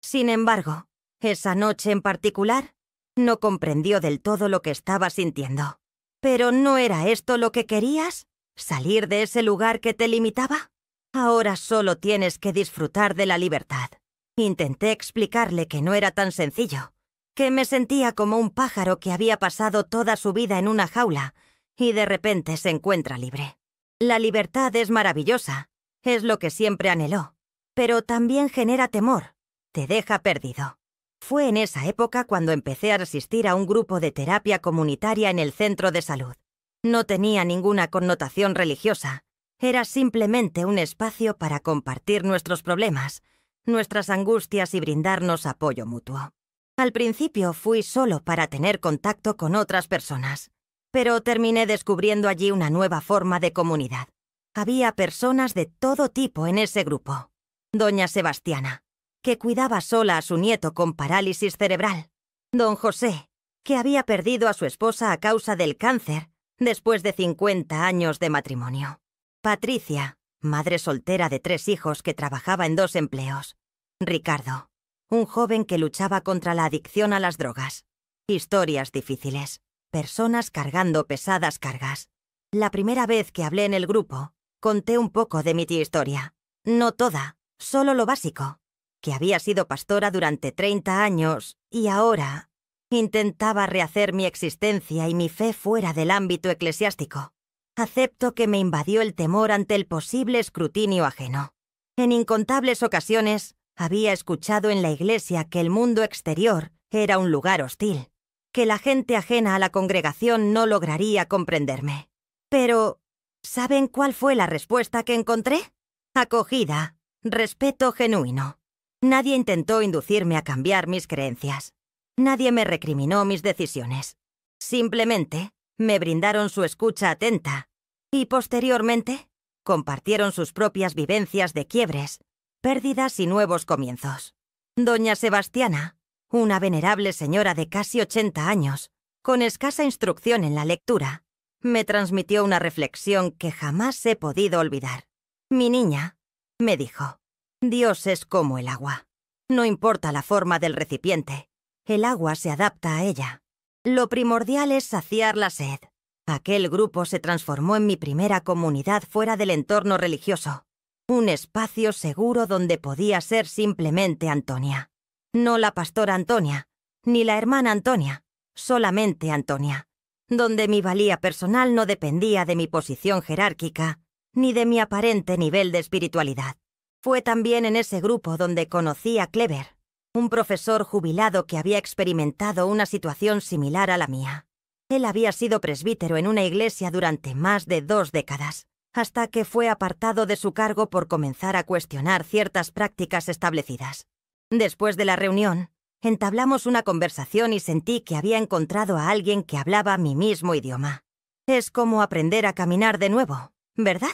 Sin embargo, esa noche en particular, no comprendió del todo lo que estaba sintiendo. ¿Pero no era esto lo que querías? ¿Salir de ese lugar que te limitaba? Ahora solo tienes que disfrutar de la libertad. Intenté explicarle que no era tan sencillo, que me sentía como un pájaro que había pasado toda su vida en una jaula y de repente se encuentra libre. La libertad es maravillosa, es lo que siempre anheló, pero también genera temor, te deja perdido. Fue en esa época cuando empecé a asistir a un grupo de terapia comunitaria en el centro de salud. No tenía ninguna connotación religiosa, era simplemente un espacio para compartir nuestros problemas, nuestras angustias y brindarnos apoyo mutuo. Al principio fui solo para tener contacto con otras personas, pero terminé descubriendo allí una nueva forma de comunidad. Había personas de todo tipo en ese grupo. Doña Sebastiana, que cuidaba sola a su nieto con parálisis cerebral. Don José, que había perdido a su esposa a causa del cáncer después de 50 años de matrimonio. Patricia, madre soltera de 3 hijos que trabajaba en 2 empleos. Ricardo, un joven que luchaba contra la adicción a las drogas. Historias difíciles, personas cargando pesadas cargas. La primera vez que hablé en el grupo, conté un poco de mi historia. No toda, solo lo básico. Que había sido pastora durante 30 años y ahora intentaba rehacer mi existencia y mi fe fuera del ámbito eclesiástico. Acepto que me invadió el temor ante el posible escrutinio ajeno. En incontables ocasiones había escuchado en la iglesia que el mundo exterior era un lugar hostil, que la gente ajena a la congregación no lograría comprenderme. Pero, ¿saben cuál fue la respuesta que encontré? Acogida, respeto genuino. Nadie intentó inducirme a cambiar mis creencias. Nadie me recriminó mis decisiones. Simplemente me brindaron su escucha atenta y, posteriormente, compartieron sus propias vivencias de quiebres, pérdidas y nuevos comienzos. Doña Sebastiana, una venerable señora de casi 80 años, con escasa instrucción en la lectura, me transmitió una reflexión que jamás he podido olvidar. «Mi niña», me dijo, «Dios es como el agua. No importa la forma del recipiente, el agua se adapta a ella. Lo primordial es saciar la sed». Aquel grupo se transformó en mi primera comunidad fuera del entorno religioso. Un espacio seguro donde podía ser simplemente Antonia. No la pastora Antonia, ni la hermana Antonia, solamente Antonia. Donde mi valía personal no dependía de mi posición jerárquica, ni de mi aparente nivel de espiritualidad. Fue también en ese grupo donde conocí a Clever, un profesor jubilado que había experimentado una situación similar a la mía. Él había sido presbítero en una iglesia durante más de 2 décadas, hasta que fue apartado de su cargo por comenzar a cuestionar ciertas prácticas establecidas. Después de la reunión, entablamos una conversación y sentí que había encontrado a alguien que hablaba mi mismo idioma. Es como aprender a caminar de nuevo, ¿verdad?,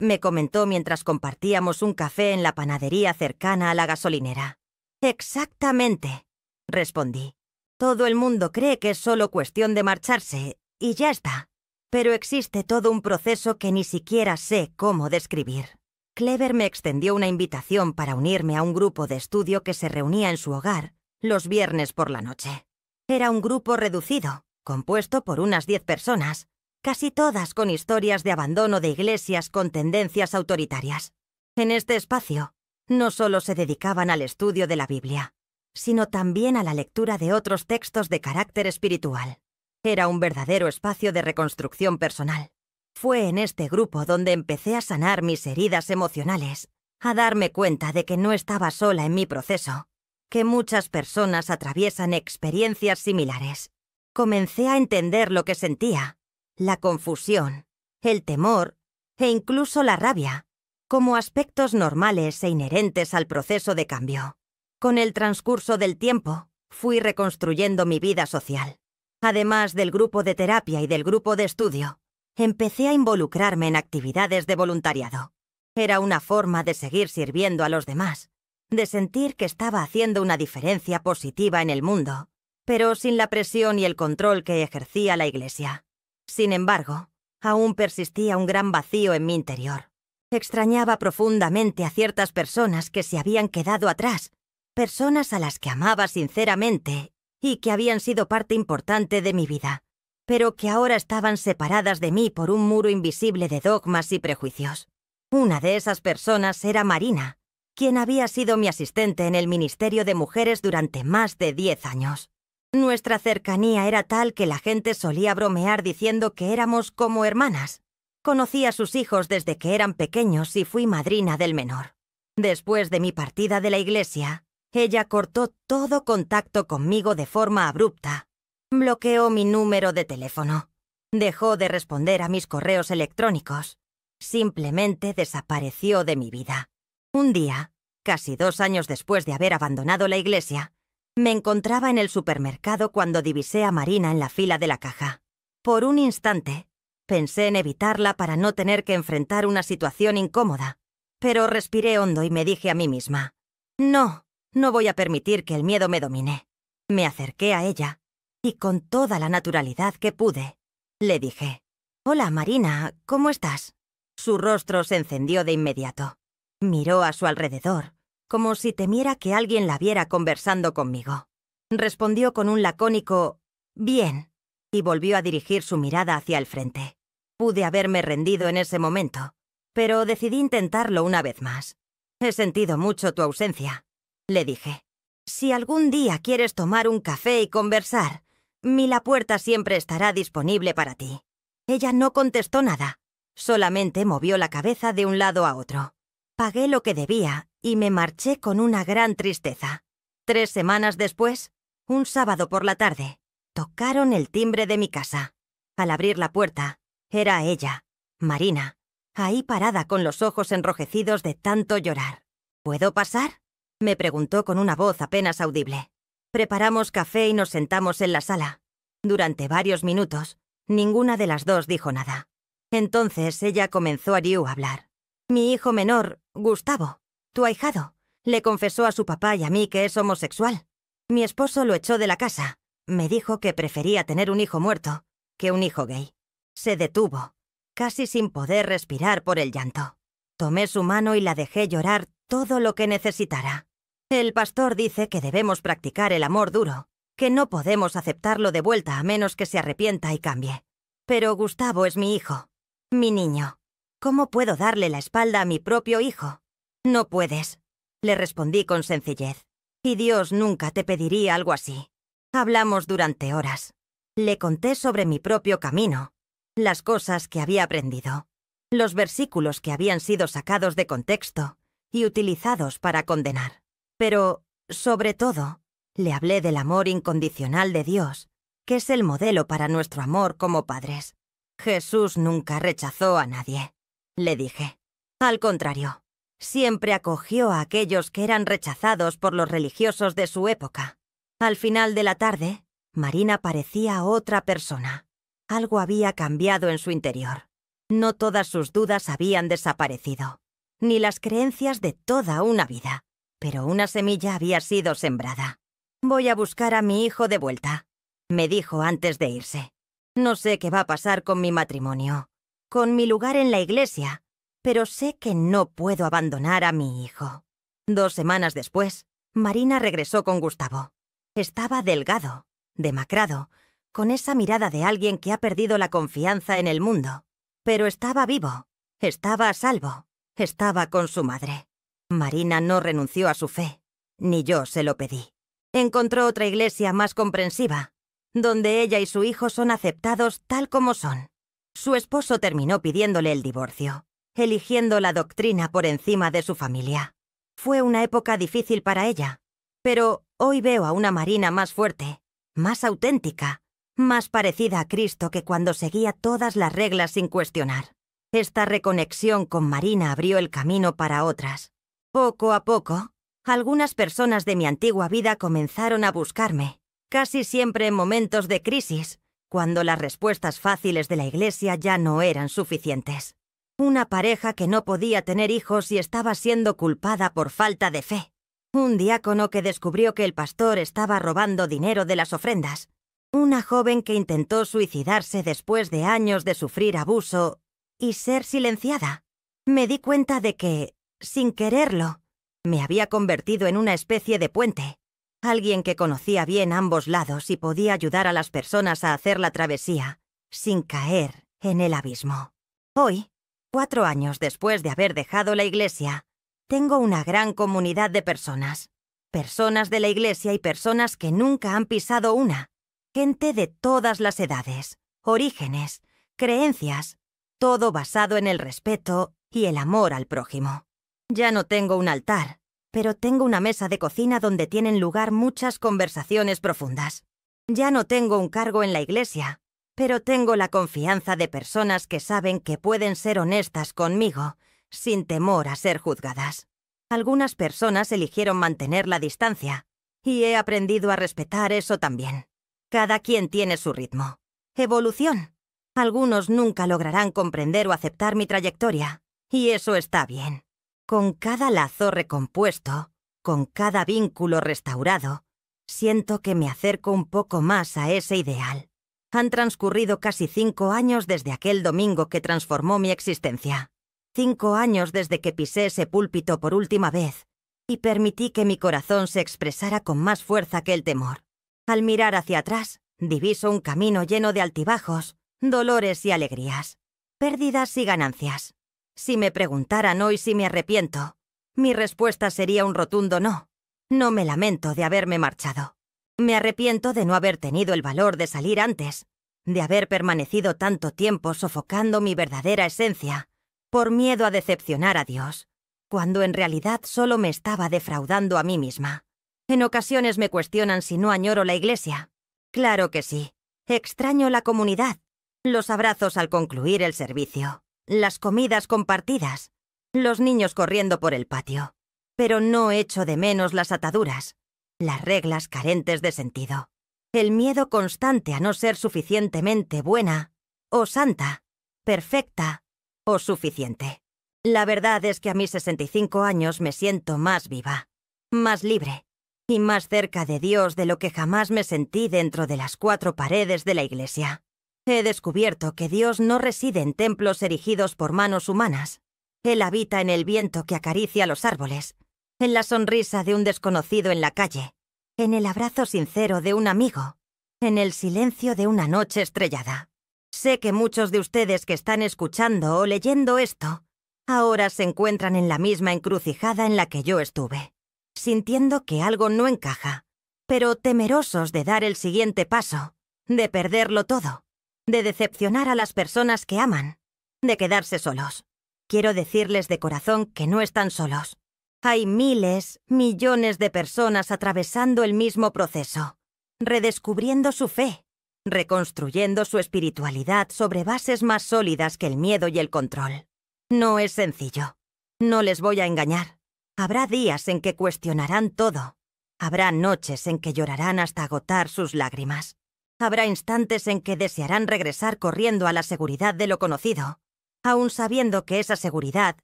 me comentó mientras compartíamos un café en la panadería cercana a la gasolinera. Exactamente, respondí. Todo el mundo cree que es solo cuestión de marcharse, y ya está. Pero existe todo un proceso que ni siquiera sé cómo describir. Clever me extendió una invitación para unirme a un grupo de estudio que se reunía en su hogar los viernes por la noche. Era un grupo reducido, compuesto por unas 10 personas, casi todas con historias de abandono de iglesias con tendencias autoritarias. En este espacio, no solo se dedicaban al estudio de la Biblia, sino también a la lectura de otros textos de carácter espiritual. Era un verdadero espacio de reconstrucción personal. Fue en este grupo donde empecé a sanar mis heridas emocionales, a darme cuenta de que no estaba sola en mi proceso, que muchas personas atraviesan experiencias similares. Comencé a entender lo que sentía, la confusión, el temor e incluso la rabia, como aspectos normales e inherentes al proceso de cambio. Con el transcurso del tiempo, fui reconstruyendo mi vida social. Además del grupo de terapia y del grupo de estudio, empecé a involucrarme en actividades de voluntariado. Era una forma de seguir sirviendo a los demás, de sentir que estaba haciendo una diferencia positiva en el mundo, pero sin la presión y el control que ejercía la Iglesia. Sin embargo, aún persistía un gran vacío en mi interior. Extrañaba profundamente a ciertas personas que se habían quedado atrás, personas a las que amaba sinceramente y que habían sido parte importante de mi vida, pero que ahora estaban separadas de mí por un muro invisible de dogmas y prejuicios. Una de esas personas era Marina, quien había sido mi asistente en el Ministerio de Mujeres durante más de 10 años. Nuestra cercanía era tal que la gente solía bromear diciendo que éramos como hermanas. Conocí a sus hijos desde que eran pequeños y fui madrina del menor. Después de mi partida de la iglesia, ella cortó todo contacto conmigo de forma abrupta. Bloqueó mi número de teléfono. Dejó de responder a mis correos electrónicos. Simplemente desapareció de mi vida. Un día, casi 2 años después de haber abandonado la iglesia, me encontraba en el supermercado cuando divisé a Marina en la fila de la caja. Por un instante, pensé en evitarla para no tener que enfrentar una situación incómoda, pero respiré hondo y me dije a mí misma, no voy a permitir que el miedo me domine. Me acerqué a ella y con toda la naturalidad que pude, le dije, «Hola, Marina, ¿cómo estás?» Su rostro se encendió de inmediato. Miró a su alrededor, como si temiera que alguien la viera conversando conmigo. Respondió con un lacónico «Bien», y volvió a dirigir su mirada hacia el frente. Pude haberme rendido en ese momento, pero decidí intentarlo una vez más. «He sentido mucho tu ausencia», le dije. «Si algún día quieres tomar un café y conversar, la puerta siempre estará disponible para ti». Ella no contestó nada, solamente movió la cabeza de un lado a otro. Pagué lo que debía y me marché con una gran tristeza. 3 semanas después, un sábado por la tarde, tocaron el timbre de mi casa. Al abrir la puerta, era ella, Marina, ahí parada con los ojos enrojecidos de tanto llorar. «¿Puedo pasar?», me preguntó con una voz apenas audible. Preparamos café y nos sentamos en la sala. Durante varios minutos, ninguna de las dos dijo nada. Entonces ella comenzó a hablar. «Mi hijo menor, Gustavo, tu ahijado, le confesó a su papá y a mí que es homosexual. Mi esposo lo echó de la casa. Me dijo que prefería tener un hijo muerto que un hijo gay». Se detuvo, casi sin poder respirar por el llanto. Tomé su mano y la dejé llorar todo lo que necesitara. «El pastor dice que debemos practicar el amor duro, que no podemos aceptarlo de vuelta a menos que se arrepienta y cambie. Pero Gustavo es mi hijo, mi niño. ¿Cómo puedo darle la espalda a mi propio hijo?» «No puedes», le respondí con sencillez. «Y Dios nunca te pediría algo así». Hablamos durante horas. Le conté sobre mi propio camino, las cosas que había aprendido, los versículos que habían sido sacados de contexto y utilizados para condenar. Pero, sobre todo, le hablé del amor incondicional de Dios, que es el modelo para nuestro amor como padres. Jesús nunca rechazó a nadie, le dije. Al contrario, siempre acogió a aquellos que eran rechazados por los religiosos de su época. Al final de la tarde, Marina parecía otra persona. Algo había cambiado en su interior. No todas sus dudas habían desaparecido, ni las creencias de toda una vida, pero una semilla había sido sembrada. «Voy a buscar a mi hijo de vuelta», me dijo antes de irse. «No sé qué va a pasar con mi matrimonio, con mi lugar en la iglesia, pero sé que no puedo abandonar a mi hijo». 2 semanas después, Marina regresó con Gustavo. Estaba delgado, demacrado, con esa mirada de alguien que ha perdido la confianza en el mundo. Pero estaba vivo, estaba a salvo, estaba con su madre. Marina no renunció a su fe, ni yo se lo pedí. Encontró otra iglesia más comprensiva, donde ella y su hijo son aceptados tal como son. Su esposo terminó pidiéndole el divorcio, eligiendo la doctrina por encima de su familia. Fue una época difícil para ella, pero hoy veo a una Marina más fuerte, más auténtica, más parecida a Cristo que cuando seguía todas las reglas sin cuestionar. Esta reconexión con Marina abrió el camino para otras. Poco a poco, algunas personas de mi antigua vida comenzaron a buscarme, casi siempre en momentos de crisis, cuando las respuestas fáciles de la iglesia ya no eran suficientes. Una pareja que no podía tener hijos y estaba siendo culpada por falta de fe. Un diácono que descubrió que el pastor estaba robando dinero de las ofrendas. Una joven que intentó suicidarse después de años de sufrir abuso y ser silenciada. Me di cuenta de que, sin quererlo, me había convertido en una especie de puente. Alguien que conocía bien ambos lados y podía ayudar a las personas a hacer la travesía, sin caer en el abismo. Hoy, 4 años después de haber dejado la iglesia, tengo una gran comunidad de personas. Personas de la iglesia y personas que nunca han pisado una. Gente de todas las edades, orígenes, creencias, todo basado en el respeto y el amor al prójimo. Ya no tengo un altar, pero tengo una mesa de cocina donde tienen lugar muchas conversaciones profundas. Ya no tengo un cargo en la iglesia, pero tengo la confianza de personas que saben que pueden ser honestas conmigo, sin temor a ser juzgadas. Algunas personas eligieron mantener la distancia, y he aprendido a respetar eso también. Cada quien tiene su ritmo. Evolución. Algunos nunca lograrán comprender o aceptar mi trayectoria, y eso está bien. Con cada lazo recompuesto, con cada vínculo restaurado, siento que me acerco un poco más a ese ideal. Han transcurrido casi 5 años desde aquel domingo que transformó mi existencia. 5 años desde que pisé ese púlpito por última vez y permití que mi corazón se expresara con más fuerza que el temor. Al mirar hacia atrás, diviso un camino lleno de altibajos, dolores y alegrías, pérdidas y ganancias. Si me preguntaran hoy si me arrepiento, mi respuesta sería un rotundo no. No me lamento de haberme marchado. Me arrepiento de no haber tenido el valor de salir antes, de haber permanecido tanto tiempo sofocando mi verdadera esencia, por miedo a decepcionar a Dios, cuando en realidad solo me estaba defraudando a mí misma. En ocasiones me cuestionan si no añoro la iglesia. Claro que sí. Extraño la comunidad, los abrazos al concluir el servicio, las comidas compartidas, los niños corriendo por el patio. Pero no echo de menos las ataduras, las reglas carentes de sentido, el miedo constante a no ser suficientemente buena, o santa, perfecta, o suficiente. La verdad es que a mis 65 años me siento más viva, más libre, y más cerca de Dios de lo que jamás me sentí dentro de las 4 paredes de la iglesia. He descubierto que Dios no reside en templos erigidos por manos humanas. Él habita en el viento que acaricia los árboles, en la sonrisa de un desconocido en la calle, en el abrazo sincero de un amigo, en el silencio de una noche estrellada. Sé que muchos de ustedes que están escuchando o leyendo esto, ahora se encuentran en la misma encrucijada en la que yo estuve, sintiendo que algo no encaja, pero temerosos de dar el siguiente paso, de perderlo todo, de decepcionar a las personas que aman, de quedarse solos. Quiero decirles de corazón que no están solos. Hay miles, millones de personas atravesando el mismo proceso, redescubriendo su fe, reconstruyendo su espiritualidad sobre bases más sólidas que el miedo y el control. No es sencillo. No les voy a engañar. Habrá días en que cuestionarán todo. Habrá noches en que llorarán hasta agotar sus lágrimas. Habrá instantes en que desearán regresar corriendo a la seguridad de lo conocido, aun sabiendo que esa seguridad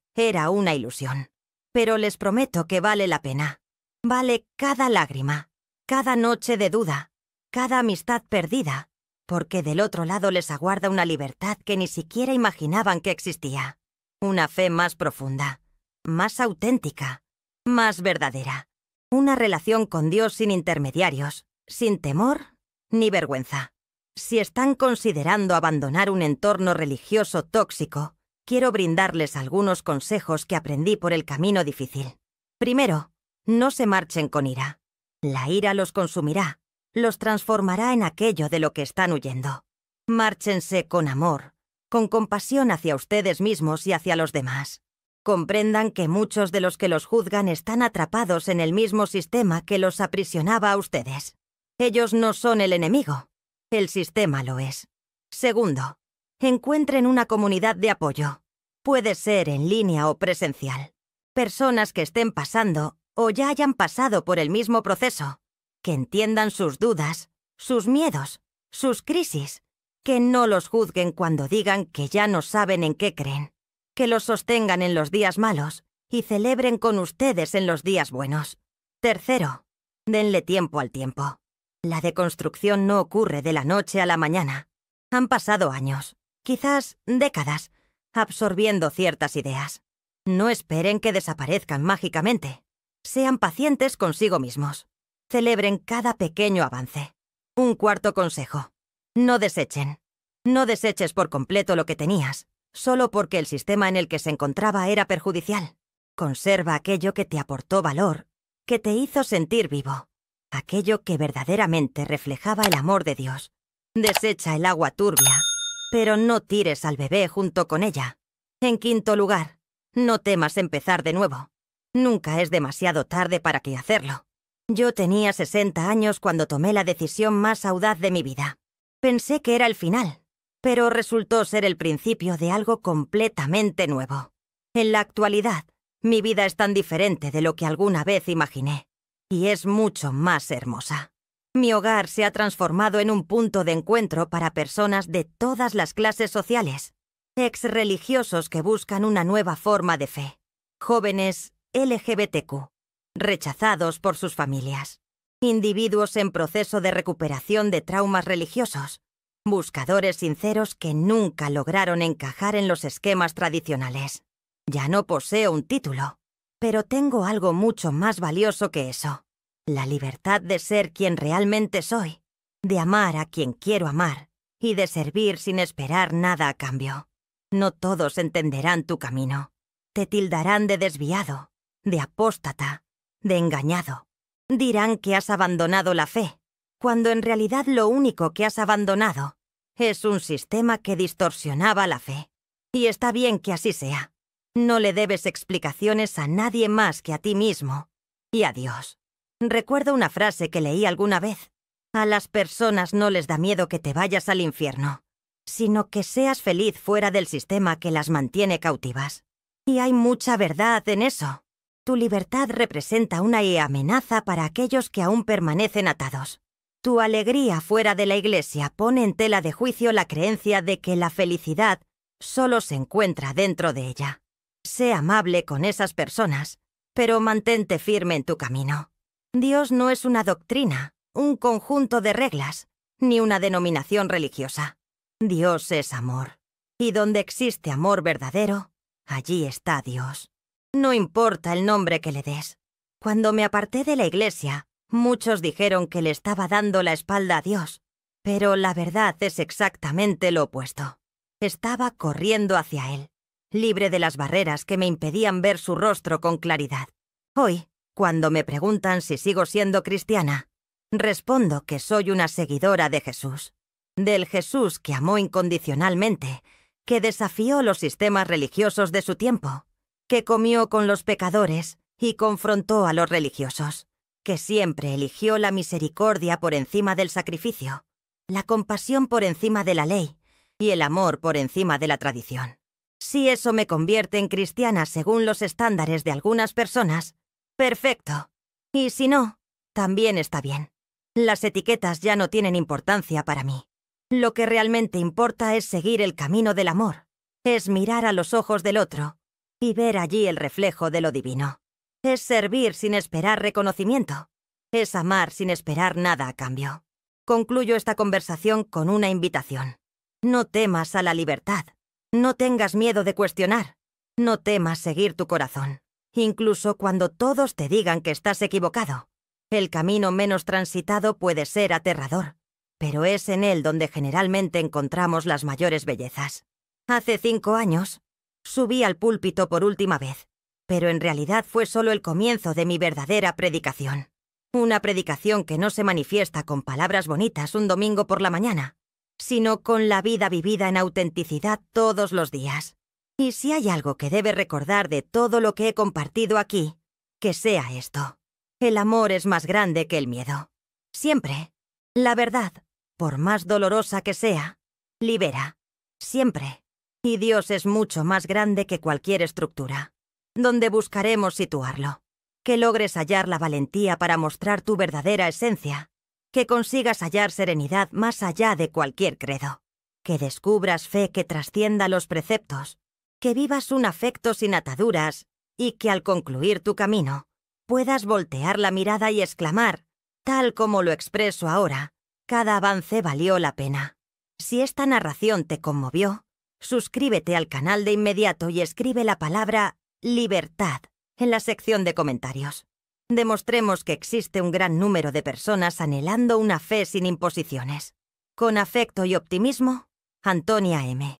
era una ilusión. Pero les prometo que vale la pena. Vale cada lágrima, cada noche de duda, cada amistad perdida, porque del otro lado les aguarda una libertad que ni siquiera imaginaban que existía. Una fe más profunda, más auténtica, más verdadera. Una relación con Dios sin intermediarios, sin temor ni vergüenza. Si están considerando abandonar un entorno religioso tóxico, quiero brindarles algunos consejos que aprendí por el camino difícil. Primero, no se marchen con ira. La ira los consumirá, los transformará en aquello de lo que están huyendo. Márchense con amor, con compasión hacia ustedes mismos y hacia los demás. Comprendan que muchos de los que los juzgan están atrapados en el mismo sistema que los aprisionaba a ustedes. Ellos no son el enemigo, el sistema lo es. Segundo, encuentren una comunidad de apoyo. Puede ser en línea o presencial. Personas que estén pasando o ya hayan pasado por el mismo proceso, que entiendan sus dudas, sus miedos, sus crisis, que no los juzguen cuando digan que ya no saben en qué creen, que los sostengan en los días malos y celebren con ustedes en los días buenos. Tercero, denle tiempo al tiempo. La deconstrucción no ocurre de la noche a la mañana. Han pasado años, quizás décadas, absorbiendo ciertas ideas. No esperen que desaparezcan mágicamente. Sean pacientes consigo mismos. Celebren cada pequeño avance. Un cuarto consejo. No desechen. No deseches por completo lo que tenías, solo porque el sistema en el que se encontraba era perjudicial. Conserva aquello que te aportó valor, que te hizo sentir vivo. Aquello que verdaderamente reflejaba el amor de Dios. Desecha el agua turbia, pero no tires al bebé junto con ella. En quinto lugar, no temas empezar de nuevo. Nunca es demasiado tarde para que hacerlo. Yo tenía 60 años cuando tomé la decisión más audaz de mi vida. Pensé que era el final, pero resultó ser el principio de algo completamente nuevo. En la actualidad, mi vida es tan diferente de lo que alguna vez imaginé. Y es mucho más hermosa. Mi hogar se ha transformado en un punto de encuentro para personas de todas las clases sociales, ex-religiosos que buscan una nueva forma de fe, jóvenes LGBTQ, rechazados por sus familias, individuos en proceso de recuperación de traumas religiosos, buscadores sinceros que nunca lograron encajar en los esquemas tradicionales. Ya no poseo un título, pero tengo algo mucho más valioso que eso. La libertad de ser quien realmente soy, de amar a quien quiero amar y de servir sin esperar nada a cambio. No todos entenderán tu camino. Te tildarán de desviado, de apóstata, de engañado. Dirán que has abandonado la fe, cuando en realidad lo único que has abandonado es un sistema que distorsionaba la fe. Y está bien que así sea. No le debes explicaciones a nadie más que a ti mismo y a Dios. Recuerdo una frase que leí alguna vez. A las personas no les da miedo que te vayas al infierno, sino que seas feliz fuera del sistema que las mantiene cautivas. Y hay mucha verdad en eso. Tu libertad representa una amenaza para aquellos que aún permanecen atados. Tu alegría fuera de la iglesia pone en tela de juicio la creencia de que la felicidad solo se encuentra dentro de ella. Sé amable con esas personas, pero mantente firme en tu camino. Dios no es una doctrina, un conjunto de reglas, ni una denominación religiosa. Dios es amor. Y donde existe amor verdadero, allí está Dios. No importa el nombre que le des. Cuando me aparté de la iglesia, muchos dijeron que le estaba dando la espalda a Dios, pero la verdad es exactamente lo opuesto. Estaba corriendo hacia Él, libre de las barreras que me impedían ver su rostro con claridad. Hoy, cuando me preguntan si sigo siendo cristiana, respondo que soy una seguidora de Jesús, del Jesús que amó incondicionalmente, que desafió los sistemas religiosos de su tiempo, que comió con los pecadores y confrontó a los religiosos, que siempre eligió la misericordia por encima del sacrificio, la compasión por encima de la ley y el amor por encima de la tradición. Si eso me convierte en cristiana según los estándares de algunas personas, perfecto. Y si no, también está bien. Las etiquetas ya no tienen importancia para mí. Lo que realmente importa es seguir el camino del amor, es mirar a los ojos del otro y ver allí el reflejo de lo divino. Es servir sin esperar reconocimiento, es amar sin esperar nada a cambio. Concluyo esta conversación con una invitación. No temas a la libertad. No tengas miedo de cuestionar. No temas seguir tu corazón, incluso cuando todos te digan que estás equivocado. El camino menos transitado puede ser aterrador, pero es en él donde generalmente encontramos las mayores bellezas. Hace 5 años, subí al púlpito por última vez, pero en realidad fue solo el comienzo de mi verdadera predicación. Una predicación que no se manifiesta con palabras bonitas un domingo por la mañana, sino con la vida vivida en autenticidad todos los días. Y si hay algo que debe recordar de todo lo que he compartido aquí, que sea esto. El amor es más grande que el miedo. Siempre. La verdad, por más dolorosa que sea, libera. Siempre. Y Dios es mucho más grande que cualquier estructura. ¿Dónde buscaremos situarlo? Que logres hallar la valentía para mostrar tu verdadera esencia. Que consigas hallar serenidad más allá de cualquier credo. Que descubras fe que trascienda los preceptos. Que vivas un afecto sin ataduras y que al concluir tu camino puedas voltear la mirada y exclamar, tal como lo expreso ahora, cada avance valió la pena. Si esta narración te conmovió, suscríbete al canal de inmediato y escribe la palabra libertad en la sección de comentarios. Demostremos que existe un gran número de personas anhelando una fe sin imposiciones. Con afecto y optimismo, Antonia M.